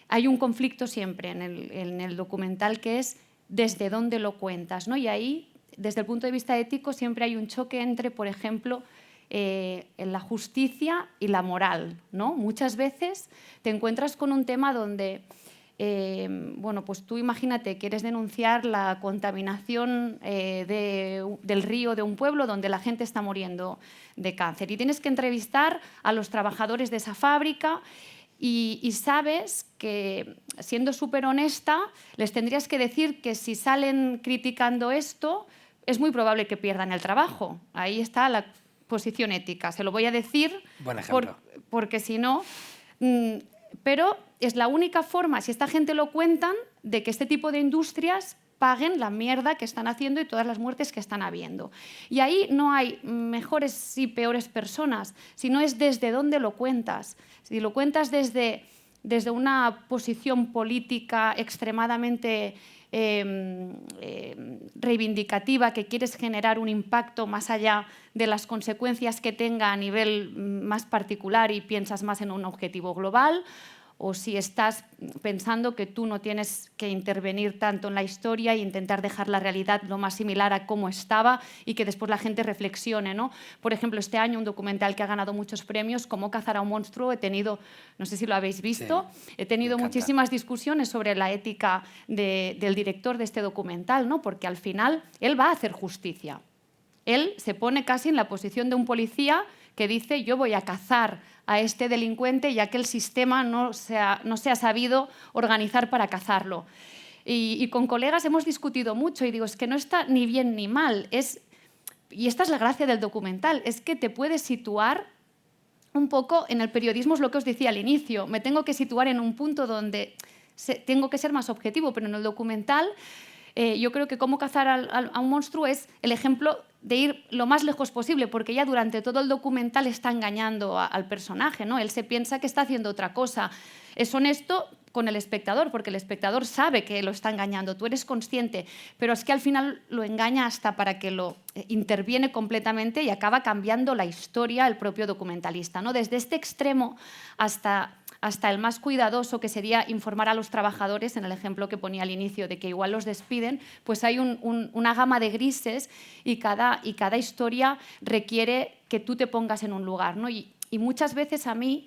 hay un conflicto siempre en el documental, que es desde dónde lo cuentas, ¿no? Y ahí, desde el punto de vista ético, siempre hay un choque entre, por ejemplo, la justicia y la moral, ¿no? Muchas veces te encuentras con un tema donde, bueno, pues tú imagínate, quieres denunciar la contaminación del río de un pueblo donde la gente está muriendo de cáncer, y tienes que entrevistar a los trabajadores de esa fábrica. Y sabes que, siendo súper honesta, les tendrías que decir que si salen criticando esto, es muy probable que pierdan el trabajo. Ahí está la posición ética. Se lo voy a decir porque si no... pero es la única forma, si esta gente lo cuentan, de que este tipo de industrias paguen la mierda que están haciendo y todas las muertes que están habiendo. Y ahí no hay mejores y peores personas, sino es desde dónde lo cuentas. Si lo cuentas desde una posición política extremadamente reivindicativa, que quieres generar un impacto más allá de las consecuencias que tenga a nivel más particular y piensas más en un objetivo global, o si estás pensando que tú no tienes que intervenir tanto en la historia e intentar dejar la realidad lo más similar a cómo estaba y que después la gente reflexione, ¿no? Por ejemplo, este año un documental que ha ganado muchos premios, Cómo cazar a un monstruo, he tenido, no sé si lo habéis visto, sí, he tenido muchísimas discusiones sobre la ética del director de este documental, ¿no? Porque al final él va a hacer justicia. Él se pone casi en la posición de un policía que dice yo voy a cazar a este delincuente ya que el sistema no se ha sabido organizar para cazarlo. Y con colegas hemos discutido mucho y digo, es que no está ni bien ni mal. Y esta es la gracia del documental, es que te puedes situar un poco en el periodismo, es lo que os decía al inicio. Me tengo que situar en un punto donde tengo que ser más objetivo, pero en el documental yo creo que cómo cazar a un monstruo es el ejemplo de ir lo más lejos posible, porque ya durante todo el documental está engañando al personaje, ¿no? Él se piensa que está haciendo otra cosa. Es honesto con el espectador, porque el espectador sabe que lo está engañando, tú eres consciente, pero es que al final lo engaña hasta para que lo interviene completamente y acaba cambiando la historia el propio documentalista, ¿no? Desde este extremo hasta el más cuidadoso, que sería informar a los trabajadores, en el ejemplo que ponía al inicio, de que igual los despiden, pues hay una gama de grises y cada historia requiere que tú te pongas en un lugar, ¿no? Y muchas veces a mí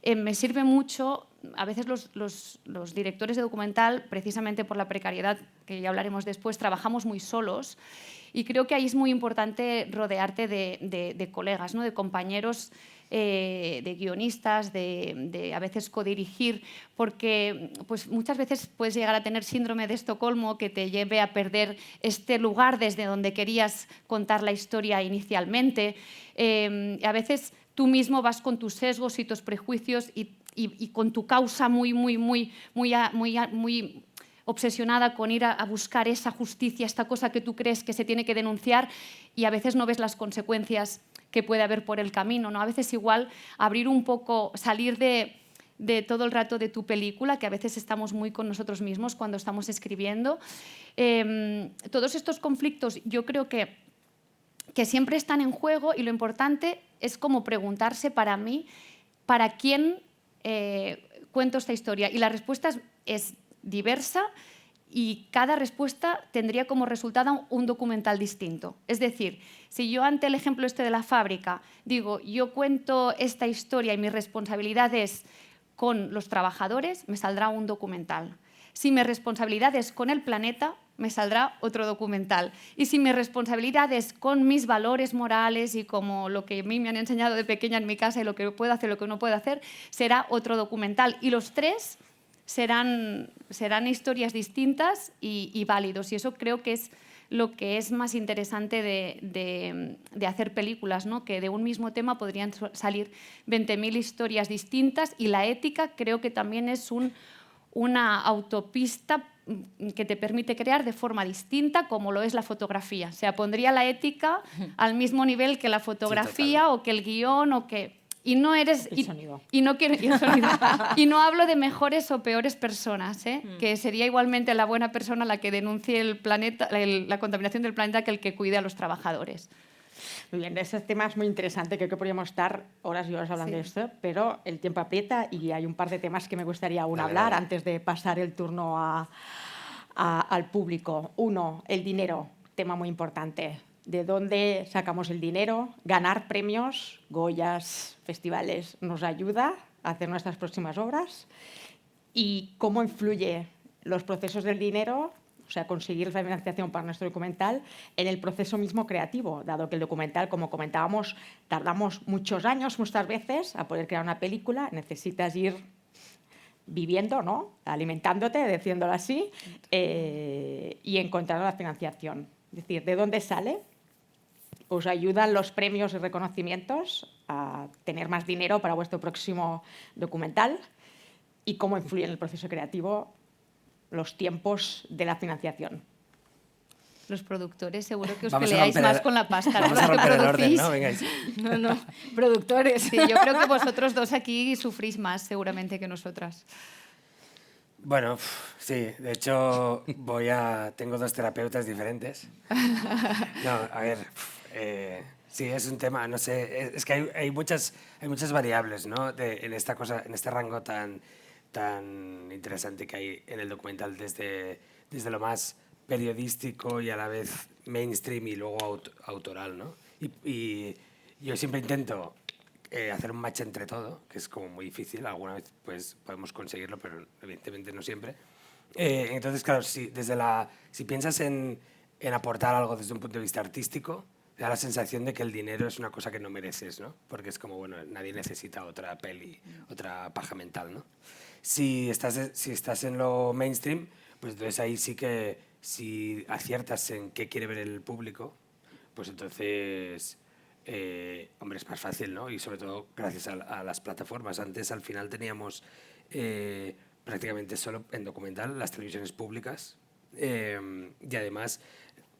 me sirve mucho, a veces los directores de documental, precisamente por la precariedad, que ya hablaremos después, trabajamos muy solos y creo que ahí es muy importante rodearte de colegas, ¿no? De compañeros, de guionistas, de a veces codirigir, porque pues, muchas veces puedes llegar a tener síndrome de Estocolmo que te lleve a perder este lugar desde donde querías contar la historia inicialmente. A veces tú mismo vas con tus sesgos y tus prejuicios y con tu causa muy obsesionada con ir a buscar esa justicia, esta cosa que tú crees que se tiene que denunciar y a veces no ves las consecuencias que puede haber por el camino, ¿no? A veces igual abrir un poco, salir de todo el rato de tu película, que a veces estamos muy con nosotros mismos cuando estamos escribiendo. Todos estos conflictos yo creo que siempre están en juego y lo importante es como preguntarse para mí, ¿para quién cuento esta historia? Y la respuesta es diversa y cada respuesta tendría como resultado un documental distinto. Es decir, si yo ante el ejemplo este de la fábrica digo, yo cuento esta historia y mi responsabilidad es con los trabajadores, me saldrá un documental. Si mi responsabilidad es con el planeta, me saldrá otro documental. Y si mi responsabilidad es con mis valores morales y como lo que a mí me han enseñado de pequeña en mi casa y lo que puedo hacer, lo que no puedo hacer, será otro documental. Y los tres serán historias distintas y válidos. Y eso creo que es lo que es más interesante de hacer películas, ¿no? Que de un mismo tema podrían salir 20.000 historias distintas y la ética creo que también es una autopista que te permite crear de forma distinta como lo es la fotografía. O sea, pondría la ética al mismo nivel que la fotografía o que el guión o que... Y no eres... El sonido. Y no hablo de mejores o peores personas, que sería igualmente la buena persona la que denuncie el planeta, la contaminación del planeta que el que cuide a los trabajadores. Muy bien, ese tema es muy interesante, creo que podríamos estar horas y horas hablando de esto, pero el tiempo aprieta y hay un par de temas que me gustaría aún hablar antes de pasar el turno al público. Uno, el dinero, tema muy importante. ¿De dónde sacamos el dinero? Ganar premios, Goyas, festivales, nos ayuda a hacer nuestras próximas obras. ¿Y cómo influye los procesos del dinero, o sea, conseguir la financiación para nuestro documental, en el proceso mismo creativo? Dado que el documental, como comentábamos, tardamos muchos años, muchas veces, a poder crear una película, necesitas ir viviendo, ¿no? Alimentándote, diciéndolo así, y encontrando la financiación. Es decir, ¿de dónde sale? ¿Os ayudan los premios y reconocimientos a tener más dinero para vuestro próximo documental? ¿Y cómo influye en el proceso creativo los tiempos de la financiación? Los productores seguro que os Vamos a peleáis romper más con la pasta. Vamos ¿no? a Los que romper el orden, producís. ¿no? Vengáis. No, productores. Sí, yo creo que vosotros dos aquí sufrís más seguramente que nosotras. Bueno, sí, de hecho tengo dos terapeutas diferentes. No, a ver, sí, es un tema, no sé, es que hay muchas variables, ¿no? En esta cosa, en este rango tan interesante que hay en el documental, desde lo más periodístico y a la vez mainstream y luego autoral, ¿no? Y yo siempre intento hacer un match entre todo, que es como muy difícil. Alguna vez pues podemos conseguirlo, pero evidentemente no siempre. Entonces, claro, si piensas en aportar algo desde un punto de vista artístico, da la sensación de que el dinero es una cosa que no mereces, ¿no? Porque es como, bueno, nadie necesita otra peli, otra paja mental, ¿no? Si estás en lo mainstream, pues entonces ahí sí que si aciertas en qué quiere ver el público, pues entonces, hombre, es más fácil, ¿no? Y sobre todo gracias a las plataformas. Antes al final teníamos prácticamente solo en documental las televisiones públicas y además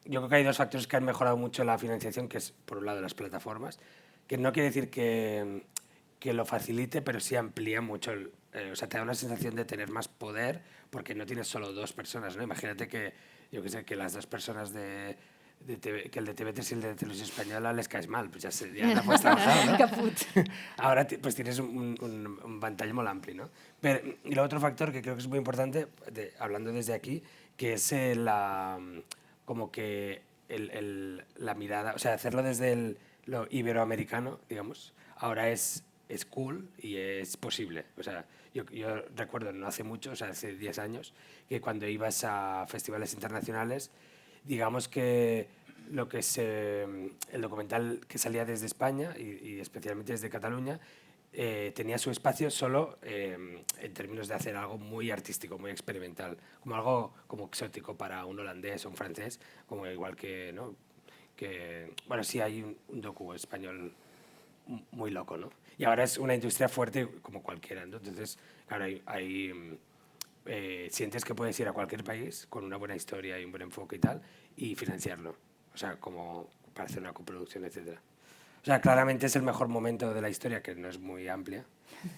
yo creo que hay dos factores que han mejorado mucho la financiación, que es por un lado las plataformas, que no quiere decir que lo facilite, pero sí amplía mucho, o sea, te da una sensación de tener más poder porque no tienes solo dos personas, ¿no? Imagínate que, yo qué sé, que las dos personas que el de TV3 y el de Televisión Española les caes mal, pues ya no puedes trabajar, ¿no? Caput. Ahora pues tienes un ventall muy amplio, ¿no? Y lo otro factor que creo que es muy importante, hablando desde aquí, que es como que la mirada, o sea, hacerlo desde lo iberoamericano, digamos, ahora es cool y es posible. O sea, yo recuerdo no hace mucho, o sea, hace 10 años, que cuando ibas a festivales internacionales, digamos que lo que es el documental que salía desde España y especialmente desde Cataluña, tenía su espacio solo en términos de hacer algo muy artístico, muy experimental, como algo como exótico para un holandés o un francés, como igual que, ¿no? Bueno, sí hay un docu español muy loco, ¿no? Y ahora es una industria fuerte como cualquiera, ¿no? Entonces, claro, sientes que puedes ir a cualquier país con una buena historia y un buen enfoque y tal, y financiarlo, o sea, como para hacer una coproducción, etcétera. O sea, claramente es el mejor momento de la historia, que no es muy amplia,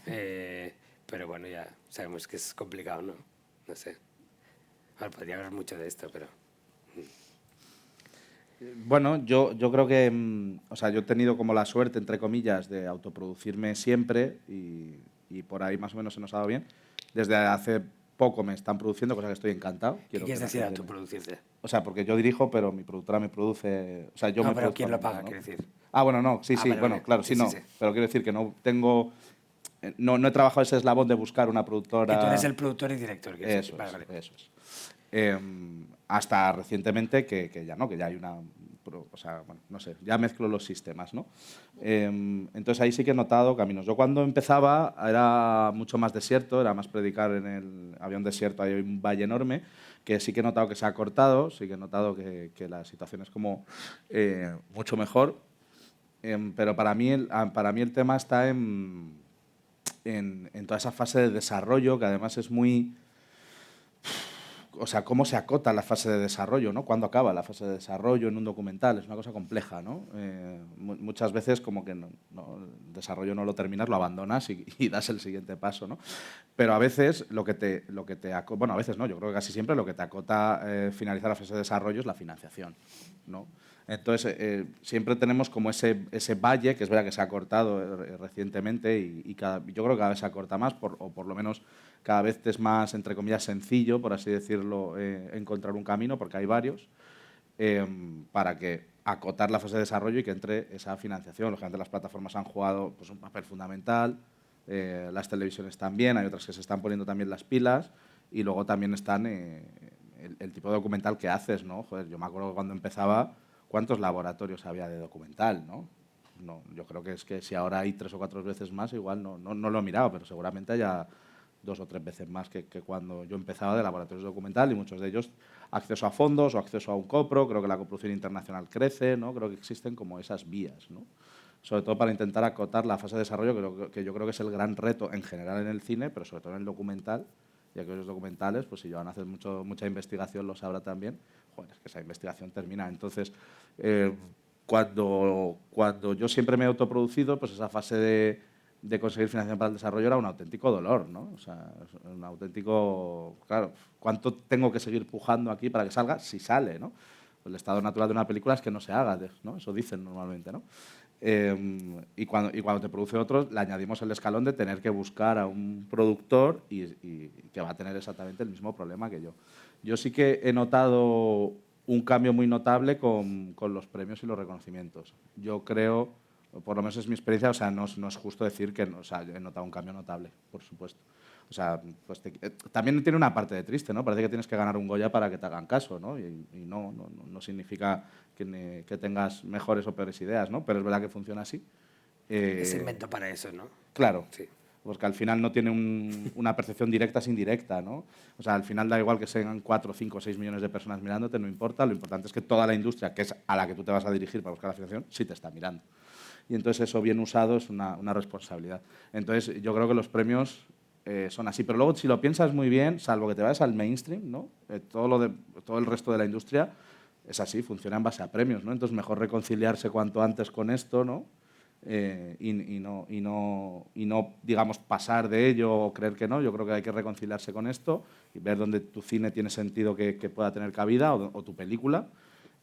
pero bueno, ya sabemos que es complicado, ¿no? No sé. Ahora, podría haber mucho de esto, pero... Bueno, yo creo que, o sea, yo he tenido como la suerte, entre comillas, de autoproducirme siempre y por ahí más o menos se nos ha dado bien. Desde hace poco me están produciendo, cosa que estoy encantado. ¿Qué quieres decir gente autoproducirte? O sea, porque yo dirijo, pero mi productora me produce... O sea, yo No, me pero produzco ¿quién a lo mí paga, mismo, ¿no? quiere decir? Ah, bueno, no, sí, sí, Vale, bueno, vale. claro, Sí, sí, sí, no. sí. Pero quiero decir que no tengo... No he trabajado ese eslabón de buscar una productora... Que tú eres el productor y director, quieres decir. Eso Vale, es, vale. eso es. Hasta recientemente que ya hay una... O sea, bueno, no sé, ya mezclo los sistemas, ¿no? Entonces ahí sí que he notado caminos. Yo cuando empezaba era mucho más desierto, era más predicar había un desierto, hay un valle enorme, que sí que he notado que se ha cortado, sí que he notado que la situación es como mucho mejor, pero para mí el tema está en toda esa fase de desarrollo, que además es muy... O sea, cómo se acota la fase de desarrollo, ¿no? ¿Cuándo acaba la fase de desarrollo en un documental? Es una cosa compleja, ¿no? Muchas veces como que el desarrollo no lo terminas, lo abandonas y das el siguiente paso, ¿no? Pero a veces bueno, a veces no, yo creo que casi siempre lo que te acota finalizar la fase de desarrollo es la financiación, ¿no? Entonces, siempre tenemos como ese valle, que es verdad que se ha cortado recientemente y yo creo que cada vez se acorta más, o por lo menos cada vez es más, entre comillas, sencillo, por así decirlo, encontrar un camino, porque hay varios, para que acotar la fase de desarrollo y que entre esa financiación. Lógicamente las plataformas han jugado pues, un papel fundamental, las televisiones también, hay otras que se están poniendo también las pilas y luego también están el tipo de documental que haces, ¿no? Joder, yo me acuerdo que cuando empezaba, ¿cuántos laboratorios había de documental, no? No, yo creo que es que si ahora hay 3 o 4 veces más, igual no lo he mirado, pero seguramente haya 2 o 3 veces más que cuando yo empezaba de laboratorios de documental y muchos de ellos acceso a fondos o acceso a un copro. Creo que la coproducción internacional crece, ¿no? Creo que existen como esas vías, ¿no? Sobre todo para intentar acotar la fase de desarrollo, que yo creo que es el gran reto en general en el cine, pero sobre todo en el documental, ya que los documentales, pues si llevan a hacer mucha investigación, lo sabrá también, joder, es que esa investigación termina. Entonces, cuando yo siempre me he autoproducido, pues esa fase de conseguir financiación para el desarrollo era un auténtico dolor, ¿no? O sea, un auténtico... Claro, ¿cuánto tengo que seguir pujando aquí para que salga? Si sale, ¿no? El estado natural de una película es que no se haga, ¿no? Eso dicen normalmente, ¿no? Y cuando te produce otro, le añadimos el escalón de tener que buscar a un productor y que va a tener exactamente el mismo problema que yo. Yo sí que he notado un cambio muy notable con los premios y los reconocimientos. Yo creo, por lo menos es mi experiencia, o sea, no es justo decir que no, o sea, he notado un cambio notable, por supuesto. O sea, pues también tiene una parte de triste, ¿no? Parece que tienes que ganar un Goya para que te hagan caso, ¿no? Y no significa que tengas mejores o peores ideas, ¿no? Pero es verdad que funciona así. Se inventó para eso, ¿no? Claro, Sí. porque al final no tiene una percepción directa sin indirecta, ¿no? O sea, al final da igual que sean 4, 5 o 6 millones de personas mirándote, no importa. Lo importante es que toda la industria, que es a la que tú te vas a dirigir para buscar la financiación, sí te está mirando. Y entonces eso bien usado es una responsabilidad. Entonces yo creo que los premios son así. Pero luego, si lo piensas muy bien, salvo que te vayas al mainstream, ¿no? Todo el resto de la industria es así, funciona en base a premios, ¿no? Entonces mejor reconciliarse cuanto antes con esto, ¿no? Y no, digamos, pasar de ello o creer que no. Yo creo que hay que reconciliarse con esto y ver dónde tu cine tiene sentido que pueda tener cabida o tu película.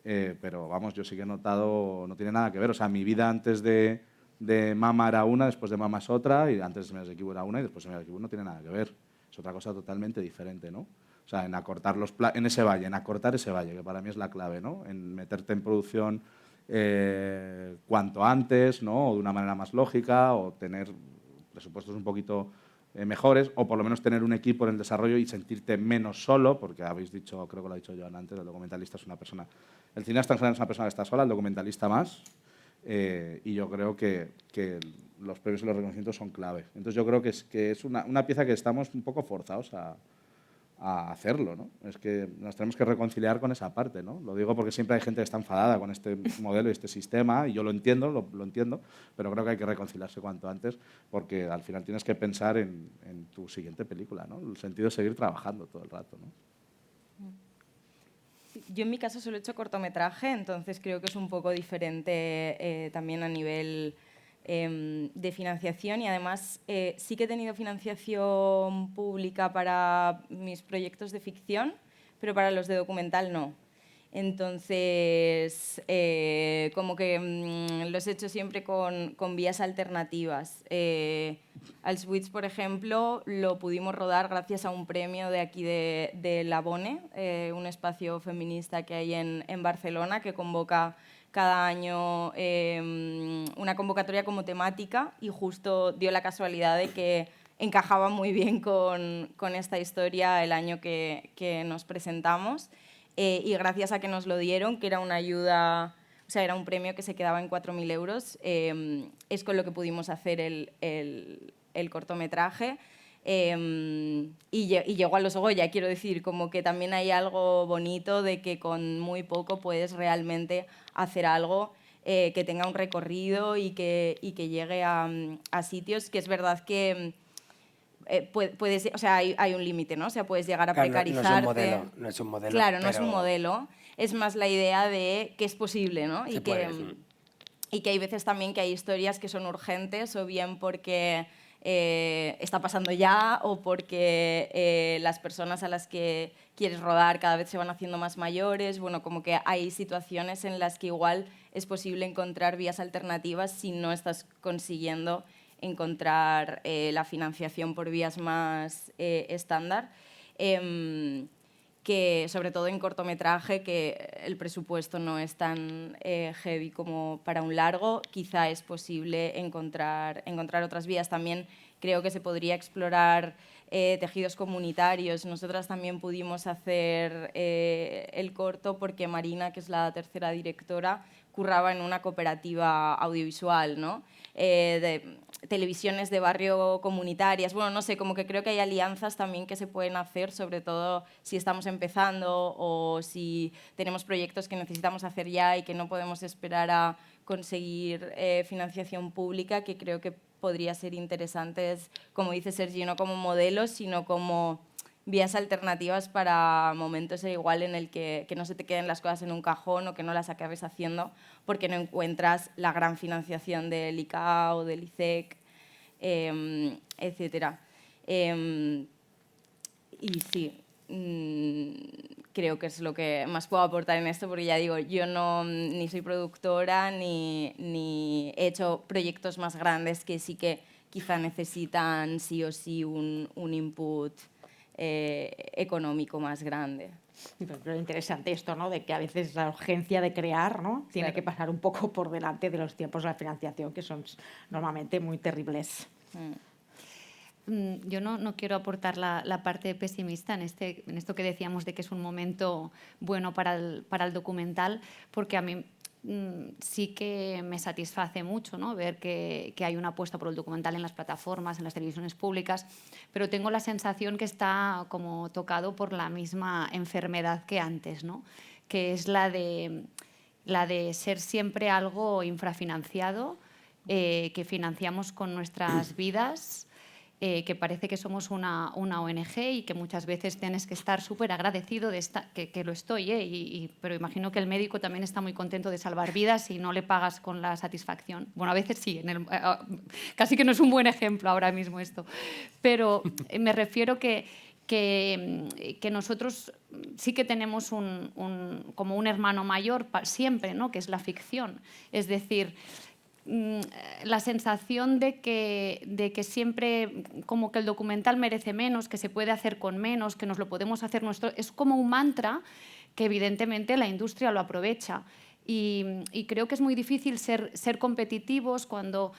Pero vamos, yo sí que he notado, no tiene nada que ver. O sea, mi vida antes de Mama era una, después de Mama es otra, y antes de Semillas de Kibu era una y después de Semillas de Kibu no tiene nada que ver. Es otra cosa totalmente diferente, ¿no? O sea, en acortar en ese valle, en acortar ese valle, que para mí es la clave, ¿no? En meterte en producción cuanto antes, ¿no? O de una manera más lógica, o tener presupuestos un poquito mejores, o por lo menos tener un equipo en el desarrollo y sentirte menos solo, porque habéis dicho, creo que lo ha dicho Joan antes, el documentalista es una persona, el cineasta en general es una persona que está sola, el documentalista más, y yo creo que los premios y los reconocimientos son clave. Entonces yo creo que es una pieza que estamos un poco forzados a hacerlo, ¿no? Es que nos tenemos que reconciliar con esa parte, ¿no? Lo digo porque siempre hay gente que está enfadada con este modelo y este sistema, y yo lo entiendo, lo entiendo, pero creo que hay que reconciliarse cuanto antes, porque al final tienes que pensar en tu siguiente película, ¿no? El sentido es seguir trabajando todo el rato, ¿no? Yo en mi caso solo he hecho cortometraje, entonces creo que es un poco diferente también a nivel de financiación, y además sí que he tenido financiación pública para mis proyectos de ficción, pero para los de documental no. Entonces, como que los he hecho siempre con vías alternativas. Auschwitz, por ejemplo, lo pudimos rodar gracias a un premio de aquí de La Bone, un espacio feminista que hay en Barcelona, que convoca cada año una convocatoria como temática, y justo dio la casualidad de que encajaba muy bien con esta historia el año que nos presentamos. Y gracias a que nos lo dieron, que era una ayuda, o sea, era un premio que se quedaba en 4.000 euros, es con lo que pudimos hacer el cortometraje. Y llegó a los Goya, quiero decir, como que también hay algo bonito de que con muy poco puedes realmente hacer algo que tenga un recorrido y que llegue a sitios que es verdad que puedes, o sea, hay un límite, ¿no? O sea, puedes llegar a Claro, precarizarte. no es un modelo. Claro, no pero... es un modelo, es más la idea de que es posible, ¿no? Se puede. Y que hay veces también que hay historias que son urgentes, o bien porque está pasando ya, o porque las personas a las que quieres rodar cada vez se van haciendo más mayores. Bueno, como que hay situaciones en las que igual es posible encontrar vías alternativas si no estás consiguiendo encontrar la financiación por vías más estándar. Que sobre todo en cortometraje, que el presupuesto no es tan heavy como para un largo, quizá es posible encontrar otras vías. También creo que se podría explorar tejidos comunitarios. Nosotras también pudimos hacer el corto porque Marina, que es la tercera directora, curraba en una cooperativa audiovisual, ¿no? De televisiones de barrio comunitarias. Bueno, no sé, como que creo que hay alianzas también que se pueden hacer, sobre todo si estamos empezando o si tenemos proyectos que necesitamos hacer ya y que no podemos esperar a conseguir financiación pública, que creo que podría ser interesantes, como dice Sergi, no como modelos, sino como vías alternativas para momentos igual en el que no se te queden las cosas en un cajón o que no las acabes haciendo porque no encuentras la gran financiación del ICA o del ICEC, etc. Y sí, creo que es lo que más puedo aportar en esto, porque ya digo, yo ni soy productora ni he hecho proyectos más grandes que sí que quizá necesitan sí o sí un input económico más grande. Pero interesante esto, ¿no? De que a veces la urgencia de crear, ¿no? Tiene Claro. que pasar un poco por delante de los tiempos de la financiación, que son normalmente muy terribles. Yo no quiero aportar la parte pesimista en esto que decíamos de que es un momento bueno para el documental, porque a mí sí que me satisface mucho, ¿no?, ver que hay una apuesta por el documental en las plataformas, en las televisiones públicas, pero tengo la sensación que está como tocado por la misma enfermedad que antes, ¿no?, que es la de ser siempre algo infrafinanciado, que financiamos con nuestras vidas, que parece que somos una ONG y que muchas veces tienes que estar súper agradecido de que lo estoy, pero imagino que el médico también está muy contento de salvar vidas y no le pagas con la satisfacción. Bueno, a veces sí, casi que no es un buen ejemplo ahora mismo esto, pero me refiero que nosotros sí que tenemos como un hermano mayor siempre, ¿no?, que es la ficción. Es decir, la sensación de que siempre como que el documental merece menos, que se puede hacer con menos, que nos lo podemos hacer nuestro, es como un mantra que evidentemente la industria lo aprovecha. Y creo que es muy difícil ser competitivos cuando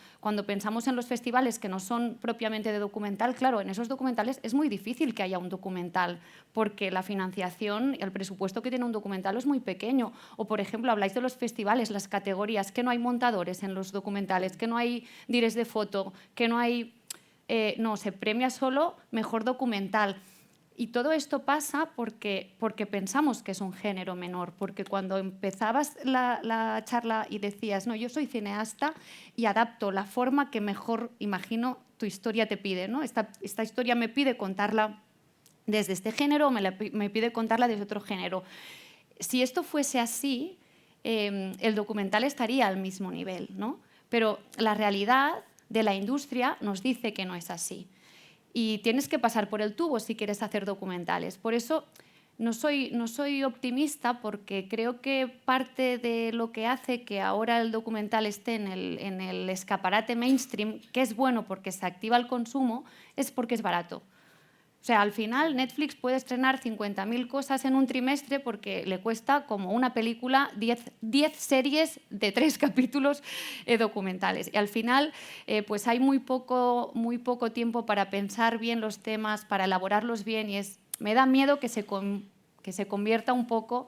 pensamos en los festivales que no son propiamente de documental. Claro, en esos documentales es muy difícil que haya un documental porque la financiación, el presupuesto que tiene un documental es muy pequeño. O, por ejemplo, habláis de los festivales, las categorías, que no hay montadores en los documentales, que no hay directs de foto, que no hay... no, se premia solo mejor documental. Y todo esto pasa porque pensamos que es un género menor, porque cuando empezabas la charla y decías, no, yo soy cineasta y adapto la forma que mejor, imagino, tu historia te pide, ¿no? Esta historia me pide contarla desde este género o me pide contarla desde otro género. Si esto fuese así, el documental estaría al mismo nivel, ¿no? Pero la realidad de la industria nos dice que no es así. Y tienes que pasar por el tubo si quieres hacer documentales. Por eso no soy optimista, porque creo que parte de lo que hace que ahora el documental esté en el escaparate mainstream, que es bueno porque se activa el consumo, es porque es barato. O sea, al final Netflix puede estrenar 50.000 cosas en un trimestre porque le cuesta como una película 10 series de 3 capítulos documentales. Y al final pues hay muy poco tiempo para pensar bien los temas, para elaborarlos bien, y me da miedo que se convierta un poco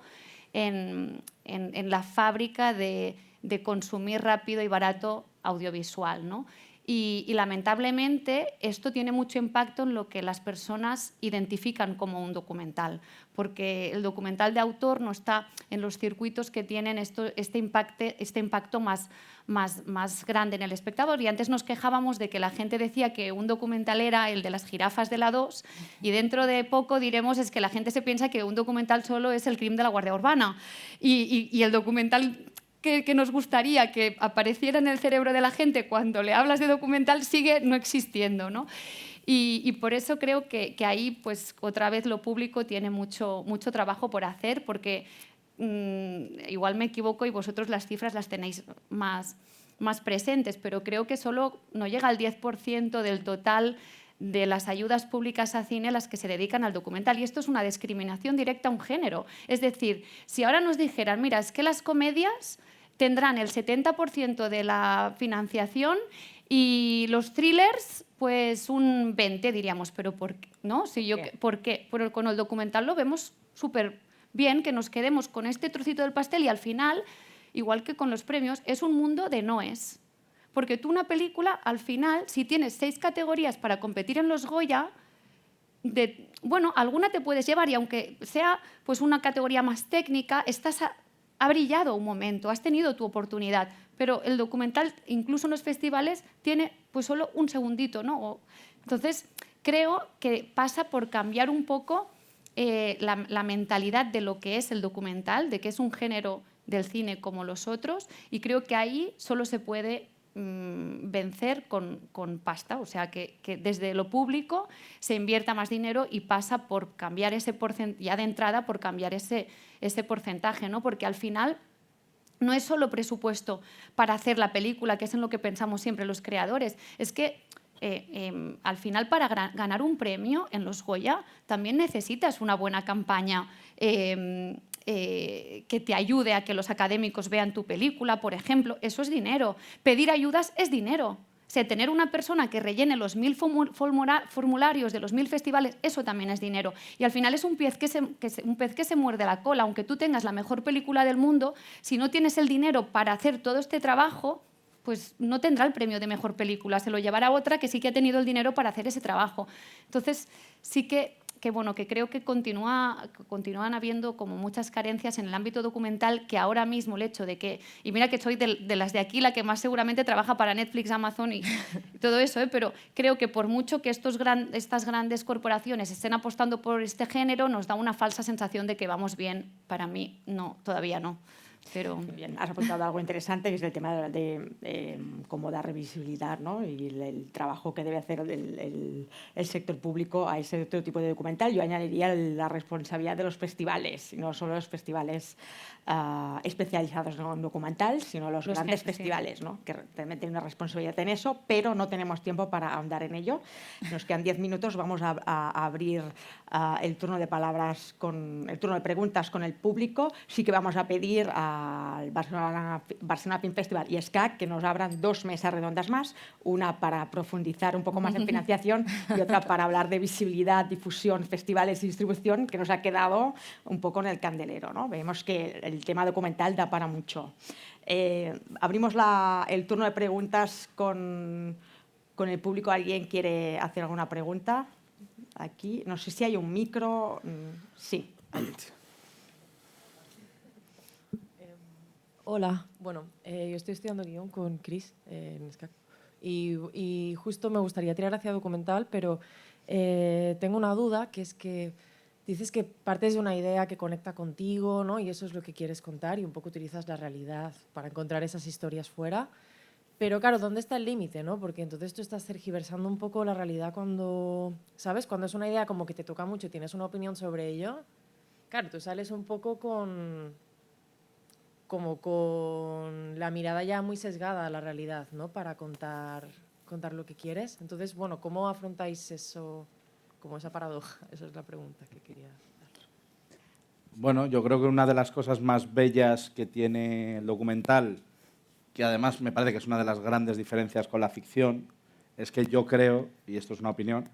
en la fábrica de consumir rápido y barato audiovisual, ¿no? Y lamentablemente esto tiene mucho impacto en lo que las personas identifican como un documental, porque el documental de autor no está en los circuitos que tienen este impacto más grande en el espectador. Y antes nos quejábamos de que la gente decía que un documental era el de las jirafas de la 2, y dentro de poco diremos es que la gente se piensa que un documental solo es el crimen de la Guardia Urbana, y el documental que nos gustaría que apareciera en el cerebro de la gente cuando le hablas de documental sigue no existiendo, ¿no? Y por eso creo que ahí, pues, otra vez lo público tiene mucho trabajo por hacer, porque igual me equivoco y vosotros las cifras las tenéis más presentes, pero creo que solo no llega al 10% del total de las ayudas públicas a cine las que se dedican al documental. Y esto es una discriminación directa a un género. Es decir, si ahora nos dijeran, mira, es que las comedias tendrán el 70% de la financiación y los thrillers pues un 20%, diríamos, pero ¿por qué? ¿No? ¿Por qué? Pero con el documental lo vemos súper bien, que nos quedemos con este trocito del pastel, y al final, igual que con los premios, es un mundo de noes. Porque tú, una película, al final, si tienes 6 categorías para competir en los Goya, bueno, alguna te puedes llevar, y aunque sea pues una categoría más técnica, ha brillado un momento, has tenido tu oportunidad, pero el documental, incluso en los festivales, tiene pues solo un segundito, ¿no? Entonces, creo que pasa por cambiar un poco la mentalidad de lo que es el documental, de que es un género del cine como los otros, y creo que ahí solo se puede vencer con pasta, o sea, que desde lo público se invierta más dinero, y pasa por cambiar ese porcentaje, ya de entrada, por cambiar ese porcentaje, ¿no? Porque al final no es solo presupuesto para hacer la película, que es en lo que pensamos siempre los creadores, es que al final, para ganar un premio en los Goya también necesitas una buena campaña que te ayude a que los académicos vean tu película, por ejemplo. Eso es dinero. Pedir ayudas es dinero. O sea, tener una persona que rellene los 1000 formularios de los 1000 festivales, eso también es dinero. Y al final es un pez que se muerde la cola. Aunque tú tengas la mejor película del mundo, si no tienes el dinero para hacer todo este trabajo, pues no tendrá el premio de mejor película. Se lo llevará otra que sí que ha tenido el dinero para hacer ese trabajo. Entonces, sí que creo que continúan habiendo como muchas carencias en el ámbito documental, que ahora mismo el hecho de que, y mira que soy de las de aquí la que más seguramente trabaja para Netflix, Amazon y todo eso, pero creo que por mucho que estas grandes corporaciones estén apostando por este género, nos da una falsa sensación de que vamos bien. Para mí, no, todavía no. Pero... Bien, has apuntado algo interesante, que es el tema de cómo dar visibilidad, ¿no? Y el trabajo que debe hacer el sector público a ese otro tipo de documental. Yo añadiría la responsabilidad de los festivales, y no solo los festivales especializados en documental, sino los grandes festivales, ¿no? Que también tienen una responsabilidad en eso, pero no tenemos tiempo para ahondar en ello. Nos quedan 10 minutos, vamos a abrir el turno de palabras, el turno de preguntas con el público. Sí que vamos a pedir al Barcelona Film Festival y SCAC que nos abran 2 mesas redondas más, una para profundizar un poco más en financiación y otra para hablar de visibilidad, difusión, festivales y distribución, que nos ha quedado un poco en el candelero, ¿no? Vemos que el tema documental da para mucho. Abrimos el turno de preguntas con el público. ¿Alguien quiere hacer alguna pregunta? Aquí, no sé si hay un micro. Sí. Hola, bueno, yo estoy estudiando guión con Chris en SCAC y justo me gustaría tirar hacia documental, pero tengo una duda, que es que dices que partes de una idea que conecta contigo, ¿no? Y eso es lo que quieres contar y un poco utilizas la realidad para encontrar esas historias fuera. Pero claro, ¿dónde está el límite, no? Porque entonces tú estás tergiversando un poco la realidad cuando, ¿sabes? Cuando es una idea como que te toca mucho y tienes una opinión sobre ello, claro, tú sales un poco con la mirada ya muy sesgada a la realidad, ¿no? Para contar lo que quieres. Entonces, bueno, ¿cómo afrontáis eso, como esa paradoja? Esa es la pregunta que quería hacer. Bueno, yo creo que una de las cosas más bellas que tiene el documental, que además me parece que es una de las grandes diferencias con la ficción, es que yo creo, y esto es una opinión,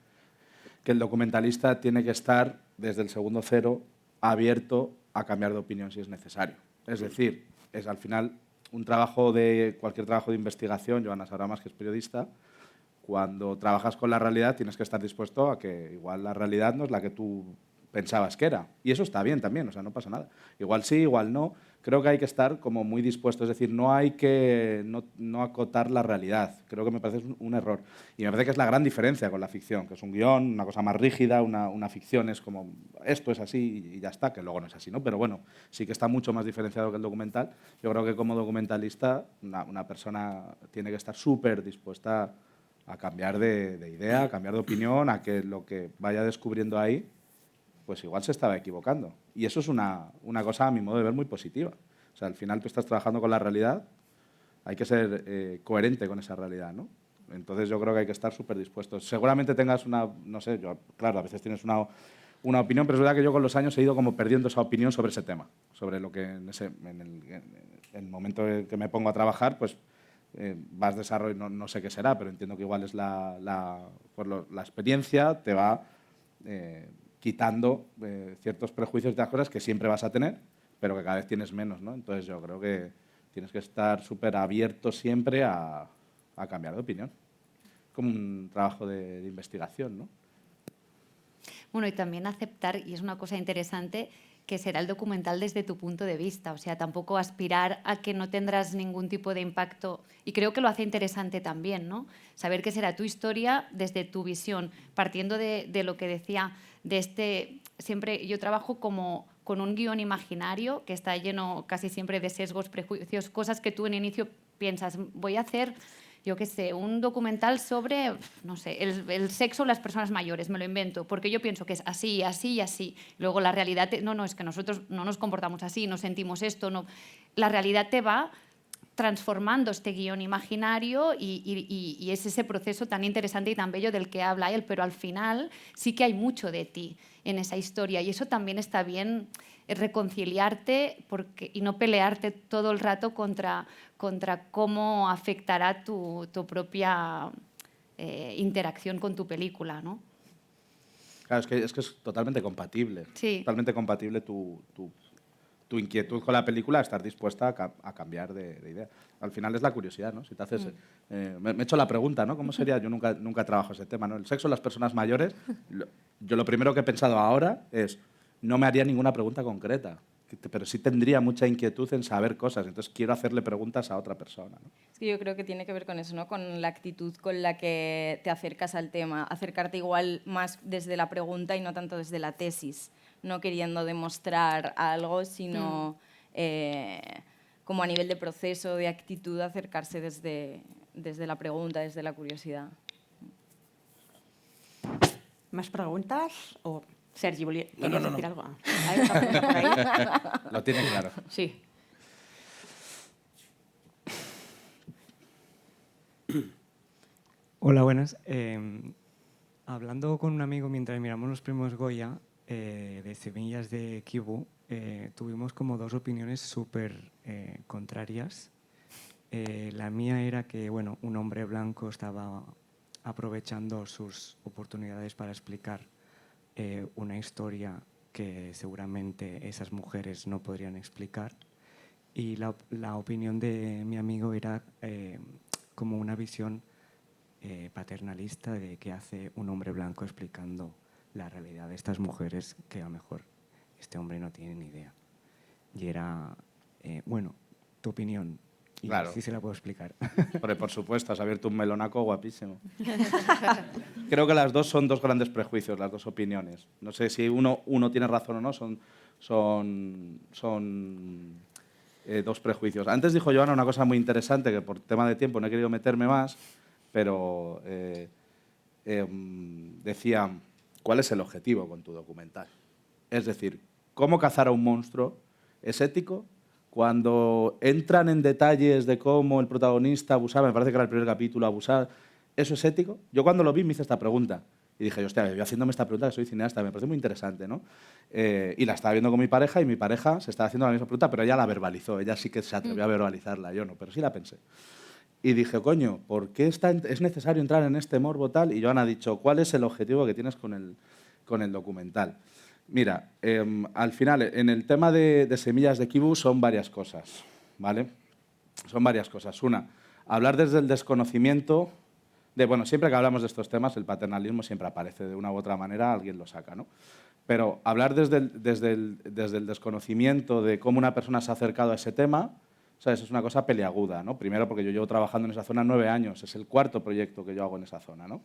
que el documentalista tiene que estar desde el segundo cero abierto a cambiar de opinión si es necesario. Es decir, es al final cualquier trabajo de investigación, Joana sabrá más que es periodista, cuando trabajas con la realidad tienes que estar dispuesto a que igual la realidad no es la que tú pensabas que era. Y eso está bien también, o sea, no pasa nada. Igual sí, igual no. Creo que hay que estar como muy dispuesto, es decir, no hay que no acotar la realidad. Creo que me parece un error. Y me parece que es la gran diferencia con la ficción, que es un guión, una cosa más rígida, una ficción es como, esto es así y ya está, que luego no es así, ¿no? Pero bueno, sí que está mucho más diferenciado que el documental. Yo creo que como documentalista una persona tiene que estar súper dispuesta a cambiar de idea, a cambiar de opinión, a que lo que vaya descubriendo ahí pues igual se estaba equivocando. Y eso es una cosa, a mi modo de ver, muy positiva. O sea, al final tú estás trabajando con la realidad, hay que ser coherente con esa realidad, ¿no? Entonces yo creo que hay que estar súper dispuestos. Seguramente tengas no sé, claro, a veces tienes una opinión, pero es verdad que yo con los años he ido como perdiendo esa opinión sobre ese tema, sobre lo que en el momento en que me pongo a trabajar, pues vas desarrollando, no sé qué será, pero entiendo que igual es la experiencia te va quitando ciertos prejuicios y otras cosas que siempre vas a tener, pero que cada vez tienes menos, ¿no? Entonces yo creo que tienes que estar súper abierto siempre a cambiar de opinión, como un trabajo de investigación, ¿no? Bueno, y también aceptar, y es una cosa interesante, que será el documental desde tu punto de vista, o sea, tampoco aspirar a que no tendrás ningún tipo de impacto, y creo que lo hace interesante también, ¿no? Saber que será tu historia desde tu visión, partiendo de lo que decía, siempre yo trabajo como con un guión imaginario que está lleno casi siempre de sesgos, prejuicios, cosas que tú en inicio piensas, voy a hacer, yo qué sé, un documental sobre, no sé, el sexo de las personas mayores, me lo invento, porque yo pienso que es así, así y así. Luego la realidad, no, es que nosotros no nos comportamos así, no sentimos esto, no. La realidad te va transformando este guión imaginario y es ese proceso tan interesante y tan bello del que habla él, pero al final sí que hay mucho de ti en esa historia y eso también está bien reconciliarte y no pelearte todo el rato contra cómo afectará tu propia interacción con tu película, ¿no? Claro, es que es totalmente compatible. Sí. Totalmente compatible tu inquietud con la película, estar dispuesta a cambiar de idea. Al final es la curiosidad, ¿no? Si te haces, me he hecho la pregunta, ¿no? ¿Cómo sería? Yo nunca trabajo ese tema, ¿no? El sexo en las personas mayores, yo lo primero que he pensado ahora es, no me haría ninguna pregunta concreta, pero sí tendría mucha inquietud en saber cosas, entonces quiero hacerle preguntas a otra persona, ¿no? Es que yo creo que tiene que ver con eso, ¿no? Con la actitud con la que te acercas al tema, acercarte igual más desde la pregunta y no tanto desde la tesis, no queriendo demostrar algo, sino como a nivel de proceso, de actitud, acercarse desde la pregunta, desde la curiosidad. ¿Más preguntas? O Sergi, No, ¿querías no. decir algo? ¿Hay otra pregunta por ahí? Lo tiene claro. Sí. Hola, buenas. Hablando con un amigo mientras miramos los premios Goya de Semillas de Kibu, tuvimos como dos opiniones súper contrarias. La mía era que, bueno, un hombre blanco estaba aprovechando sus oportunidades para explicar una historia que seguramente esas mujeres no podrían explicar. Y la opinión de mi amigo era como una visión paternalista de qué hace un hombre blanco explicando la realidad de estas mujeres que a lo mejor este hombre no tiene ni idea. Y era, bueno, tu opinión. Y Claro. sí se la puedo explicar. Por supuesto, has abierto un melonaco guapísimo. Creo que las dos son dos grandes prejuicios, las dos opiniones. No sé si uno tiene razón o no, son dos prejuicios. Antes dijo Joana una cosa muy interesante, que por tema de tiempo no he querido meterme más, pero decía, ¿cuál es el objetivo con tu documental? Es decir, ¿cómo cazar a un monstruo es ético? Cuando entran en detalles de cómo el protagonista abusaba, me parece que era el primer capítulo, abusar, ¿eso es ético? Yo cuando lo vi me hice esta pregunta y dije, hostia, yo haciéndome esta pregunta, que soy cineasta, me parece muy interesante, ¿no? Y la estaba viendo con mi pareja y mi pareja se estaba haciendo la misma pregunta, pero ella la verbalizó, ella sí que se atrevió a verbalizarla, yo no, pero sí la pensé. Y dije, coño, ¿por qué es necesario entrar en este morbo tal? Y Joana ha dicho, ¿cuál es el objetivo que tienes con el documental? Mira, al final, en el tema de Semillas de Kibu son varias cosas, ¿vale? Son varias cosas. Una, hablar desde el desconocimiento de, bueno, siempre que hablamos de estos temas, el paternalismo siempre aparece de una u otra manera, alguien lo saca, ¿no? Pero hablar desde el desconocimiento de cómo una persona se ha acercado a ese tema, ¿sabes? Es una cosa peliaguda, ¿no? Primero porque yo llevo trabajando en esa zona 9 años, es el cuarto proyecto que yo hago en esa zona, ¿no?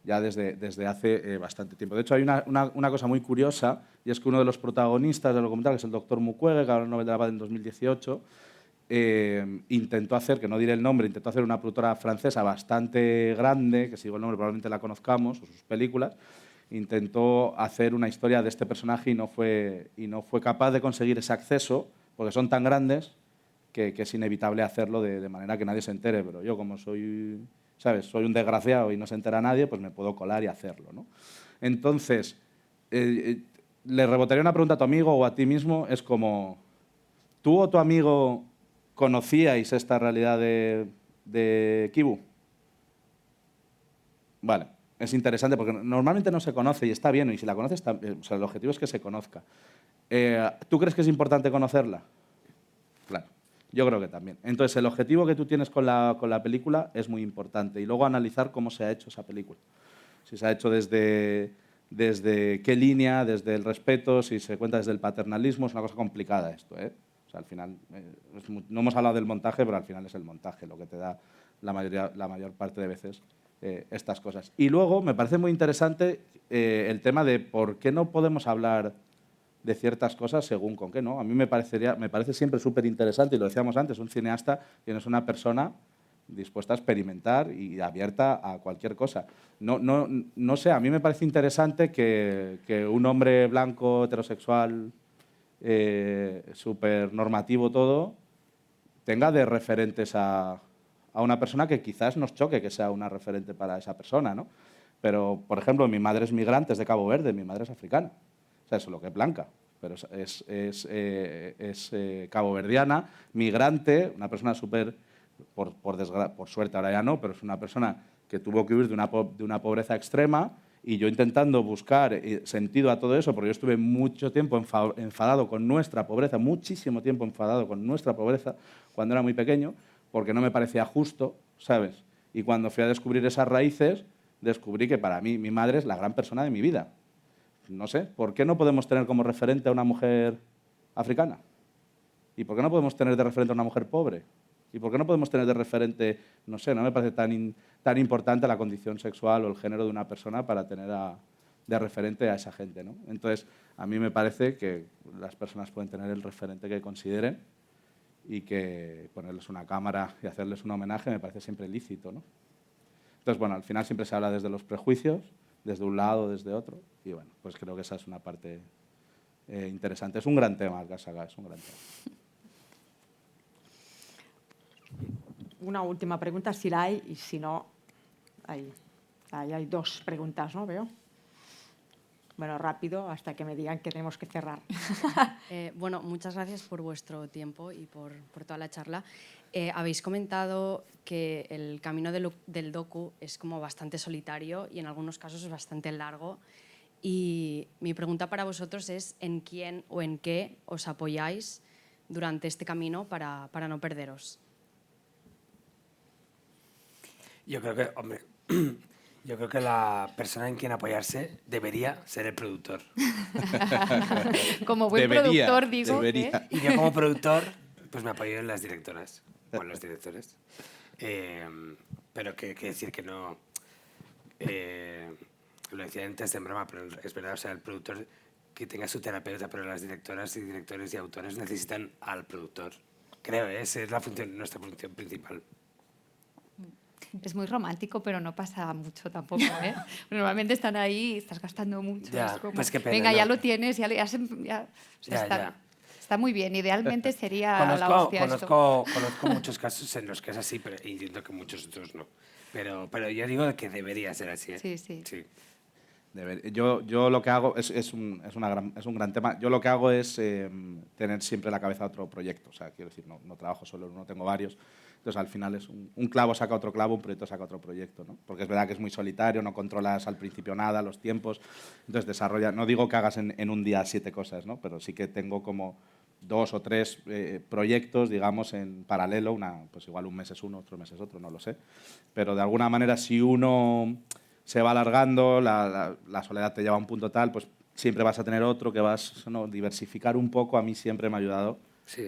Ya desde hace bastante tiempo. De hecho, hay una cosa muy curiosa, y es que uno de los protagonistas del documental, que es el doctor Mukwege, que ganó el Nobel de la Paz en 2018, intentó hacer, que no diré el nombre, intentó hacer una productora francesa bastante grande, que si digo el nombre probablemente la conozcamos, o sus películas, intentó hacer una historia de este personaje y no fue capaz de conseguir ese acceso, porque son tan grandes que es inevitable hacerlo de manera que nadie se entere, pero yo como soy, ¿sabes? Soy un desgraciado y no se entera nadie, pues me puedo colar y hacerlo, ¿no? Entonces, le rebotaría una pregunta a tu amigo o a ti mismo, es como, ¿tú o tu amigo conocíais esta realidad de Kibu? Vale, es interesante porque normalmente no se conoce y está bien, y si la conoces, o sea, el objetivo es que se conozca. ¿Tú crees que es importante conocerla? Claro. Yo creo que también. Entonces, el objetivo que tú tienes con la película es muy importante. Y luego analizar cómo se ha hecho esa película. Si se ha hecho desde qué línea, desde el respeto, si se cuenta desde el paternalismo. Es una cosa complicada esto, ¿eh? O sea, al final, no hemos hablado del montaje, pero al final es el montaje lo que te da la mayor parte de veces estas cosas. Y luego, me parece muy interesante el tema de por qué no podemos hablar de ciertas cosas según con qué, ¿no? A mí me parece siempre súper interesante, y lo decíamos antes, un cineasta tiene una persona dispuesta a experimentar y abierta a cualquier cosa. No sé, a mí me parece interesante que un hombre blanco, heterosexual, súper normativo todo, tenga de referentes a una persona que quizás nos choque que sea una referente para esa persona, ¿no? Pero, por ejemplo, mi madre es migrante, es de Cabo Verde, mi madre es africana. O sea, eso es lo que es blanca. pero es caboverdiana, migrante, una persona súper, por suerte ahora ya no, pero es una persona que tuvo que huir de una pobreza extrema, y yo intentando buscar sentido a todo eso, porque yo estuve mucho tiempo enfadado con nuestra pobreza, muchísimo tiempo enfadado con nuestra pobreza cuando era muy pequeño, porque no me parecía justo, ¿sabes? Y cuando fui a descubrir esas raíces, descubrí que para mí mi madre es la gran persona de mi vida. No sé, ¿por qué no podemos tener como referente a una mujer africana? ¿Y por qué no podemos tener de referente a una mujer pobre? ¿Y por qué no podemos tener de referente, no sé, no me parece tan importante la condición sexual o el género de una persona para tener de referente a esa gente, ¿no? Entonces, a mí me parece que las personas pueden tener el referente que consideren, y que ponerles una cámara y hacerles un homenaje me parece siempre lícito, ¿no? Entonces, bueno, al final siempre se habla desde los prejuicios, desde un lado, desde otro, y bueno, pues creo que esa es una parte interesante. Es un gran tema el Gasaga, es un gran tema. Una última pregunta, si la hay, y si no, ahí hay dos preguntas, ¿no? Veo. Bueno, rápido, hasta que me digan que tenemos que cerrar. Bueno, muchas gracias por vuestro tiempo y por toda la charla. Habéis comentado que el camino del docu es como bastante solitario y en algunos casos es bastante largo. Y mi pregunta para vosotros es ¿en quién o en qué os apoyáis durante este camino para no perderos? Yo creo que, hombre, yo creo que la persona en quien apoyarse debería ser el productor. Como buen productor, digo debería. Y yo como productor, pues me apoyo en las directoras, o en los directores. Pero que decir que no... lo decía antes de broma, pero es verdad, o sea, el productor que tenga su terapeuta, pero las directoras y directores y autores necesitan al productor. Creo, esa es nuestra función principal. Es muy romántico, pero no pasa mucho tampoco, ¿eh? Normalmente están ahí y estás gastando mucho. Ya, es como, pues qué pena, venga, ¿no? ya lo tienes, o sea, Ya, está, ya. está muy bien. Idealmente sería la hostia esto. Conozco muchos casos en los que es así, pero entiendo que muchos otros no. Pero yo digo que debería ser así, ¿eh? Sí, sí. Sí. Yo lo que hago es un gran tema. Yo lo que hago es tener siempre en la cabeza otro proyecto. O sea, quiero decir, no trabajo solo en uno, tengo varios. Entonces, al final es un clavo saca otro clavo, un proyecto saca otro proyecto, ¿no? Porque es verdad que es muy solitario, no controlas al principio nada, los tiempos. Entonces, desarrolla... No digo que hagas en un día 7 cosas, ¿no? Pero sí que tengo como 2 o 3 proyectos, digamos, en paralelo. Pues igual un mes es uno, otro mes es otro, no lo sé. Pero de alguna manera, si uno se va alargando, la soledad te lleva a un punto tal, pues siempre vas a tener otro que diversificar un poco. A mí siempre me ha ayudado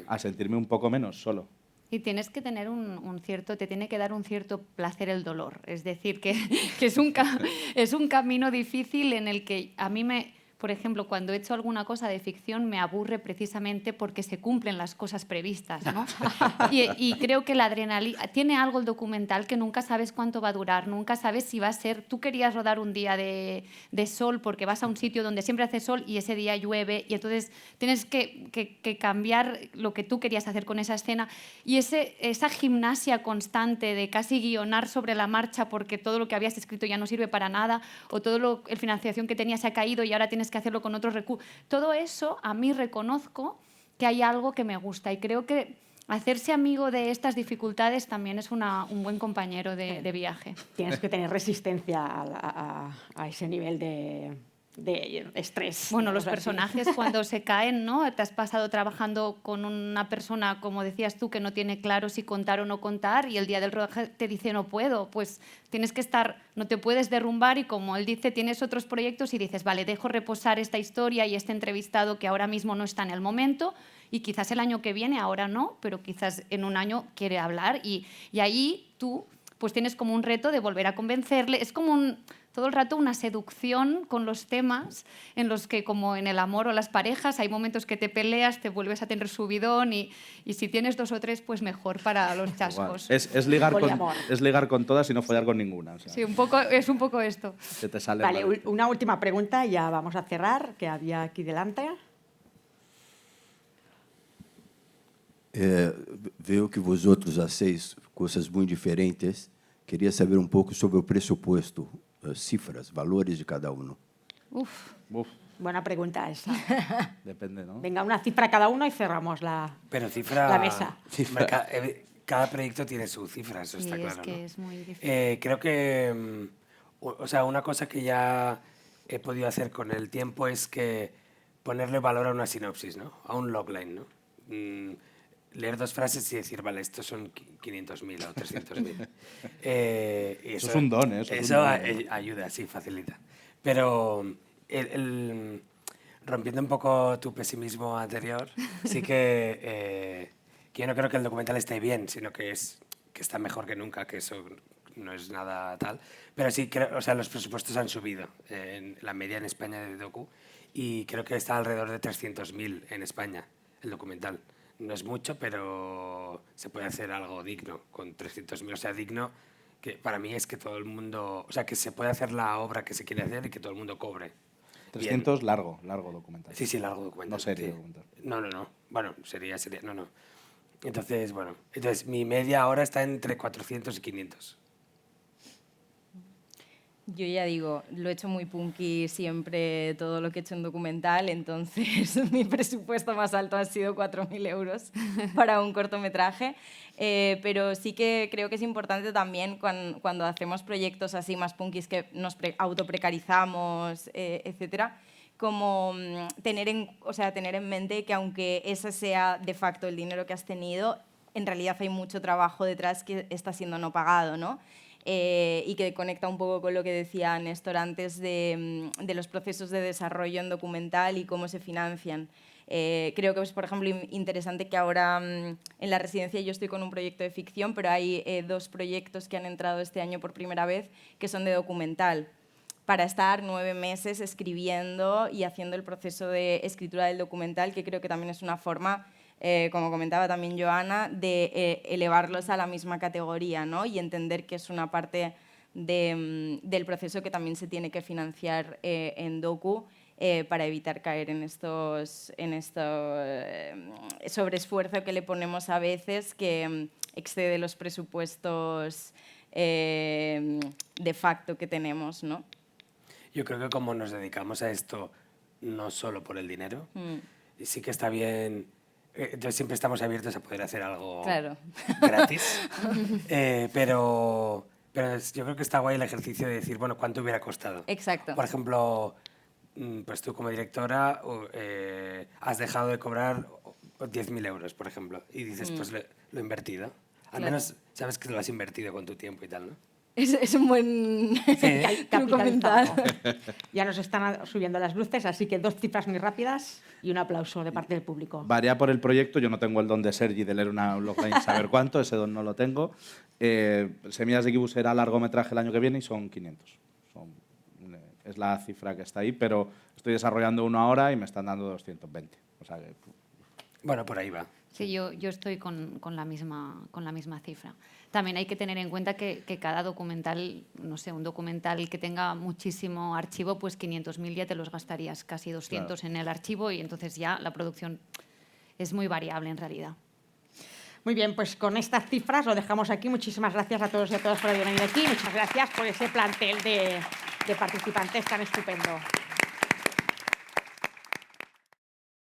a sentirme un poco menos solo. Y tienes que tener te tiene que dar un cierto placer el dolor. Es decir, que es un camino difícil en el que a mí por ejemplo, cuando he hecho alguna cosa de ficción me aburre precisamente porque se cumplen las cosas previstas, ¿no? y creo que la adrenalina... Tiene algo el documental que nunca sabes cuánto va a durar, nunca sabes si va a ser... Tú querías rodar un día de sol porque vas a un sitio donde siempre hace sol y ese día llueve y entonces tienes que cambiar lo que tú querías hacer con esa escena. Y esa gimnasia constante de casi guionar sobre la marcha porque todo lo que habías escrito ya no sirve para nada o la financiación que tenías se ha caído y ahora tienes que hacerlo con otros recursos. Todo eso, a mí reconozco que hay algo que me gusta y creo que hacerse amigo de estas dificultades también es un buen compañero de viaje. Tienes que tener resistencia a ese nivel de estrés. Bueno, los personajes cuando se caen, ¿no? Te has pasado trabajando con una persona, como decías tú, que no tiene claro si contar o no contar y el día del rodaje te dice no puedo, pues tienes que estar, no te puedes derrumbar y como él dice, tienes otros proyectos y dices, vale, dejo reposar esta historia y este entrevistado que ahora mismo no está en el momento y quizás el año que viene, ahora no, pero quizás en un año quiere hablar y ahí tú pues tienes como un reto de volver a convencerle, es como todo el rato una seducción con los temas en los que, como en el amor o las parejas, hay momentos que te peleas, te vuelves a tener subidón y si tienes 2 o 3, pues mejor para los chascos. Es ligar con todas y no follar con ninguna. O sea, sí, es un poco esto. Que te sale vale, mal. una última pregunta y ya vamos a cerrar, que había aquí delante. Veo que vosotros hacéis cosas muy diferentes. Quería saber un poco sobre el presupuesto, cifras, valores de cada uno. Uf. Buena pregunta esa. Depende, ¿no? Venga, una cifra cada uno y cerramos la mesa. Cada proyecto tiene su cifra, eso está claro. Es que ¿no? es muy difícil. Creo que, o sea, una cosa que ya he podido hacer con el tiempo es que ponerle valor a una sinopsis, ¿no? A un logline, ¿no? Leer 2 frases y decir, vale, estos son 500.000 o 300.000. Eso es un don, ¿eh? Eso ayuda, sí, facilita. Pero rompiendo un poco tu pesimismo anterior, sí que yo no creo que el documental esté bien, sino que está mejor que nunca, que eso no es nada tal. Pero sí, o sea, los presupuestos han subido en la media en España de docu y creo que está alrededor de 300.000 en España el documental. No es mucho, pero se puede hacer algo digno con 300.000. O sea, digno que para mí es que todo el mundo... O sea, que se puede hacer la obra que se quiere hacer y que todo el mundo cobre. 300 largo documental. Sí, largo documental. No serie sí. documental. No. Bueno, sería. No. Entonces, bueno. Entonces, mi media ahora está entre 400 y 500. Yo ya digo, lo he hecho muy punky siempre todo lo que he hecho en documental, entonces mi presupuesto más alto ha sido 4.000 euros para un cortometraje, pero sí que creo que es importante también cuando hacemos proyectos así más punkis que nos autoprecarizamos, etcétera, como tener en mente que aunque ese sea de facto el dinero que has tenido, en realidad hay mucho trabajo detrás que está siendo no pagado, ¿no? Y que conecta un poco con lo que decía Néstor antes de los procesos de desarrollo en documental y cómo se financian. Creo que es, por ejemplo, interesante que ahora en la residencia yo estoy con un proyecto de ficción, pero hay 2 proyectos que han entrado este año por primera vez que son de documental, para estar 9 meses escribiendo y haciendo el proceso de escritura del documental, que creo que también es una forma, como comentaba también Joana, de elevarlos a la misma categoría, ¿no? Y entender que es una parte del proceso que también se tiene que financiar en docu para evitar caer en estos sobreesfuerzo que le ponemos a veces que excede los presupuestos de facto que tenemos, ¿no? Yo creo que como nos dedicamos a esto no solo por el dinero, sí que está bien. Entonces siempre estamos abiertos a poder hacer algo gratis, pero yo creo que está guay el ejercicio de decir, bueno, ¿cuánto hubiera costado? Exacto. Por ejemplo, pues tú como directora has dejado de cobrar 10.000 euros, por ejemplo, y dices, pues lo he invertido. Al menos sabes que lo has invertido con tu tiempo y tal, ¿no? Es un buen truco mental. Ya nos están subiendo las luces, así que 2 cifras muy rápidas y un aplauso de parte del público. Varía por el proyecto, yo no tengo el don de Sergi de leer una logline saber cuánto, ese don no lo tengo. Semillas de Kibu será largometraje el año que viene y son 500. Es la cifra que está ahí, pero estoy desarrollando uno ahora y me están dando 220. O sea que... Bueno, por ahí va. Sí, yo estoy con la misma cifra. También hay que tener en cuenta que cada documental, no sé, un documental que tenga muchísimo archivo, pues 500.000 ya te los gastarías, casi 200 en el archivo, y entonces ya la producción es muy variable en realidad. Muy bien, pues con estas cifras lo dejamos aquí. Muchísimas gracias a todos y a todas por haber venido aquí. Muchas gracias por ese plantel de participantes tan estupendo.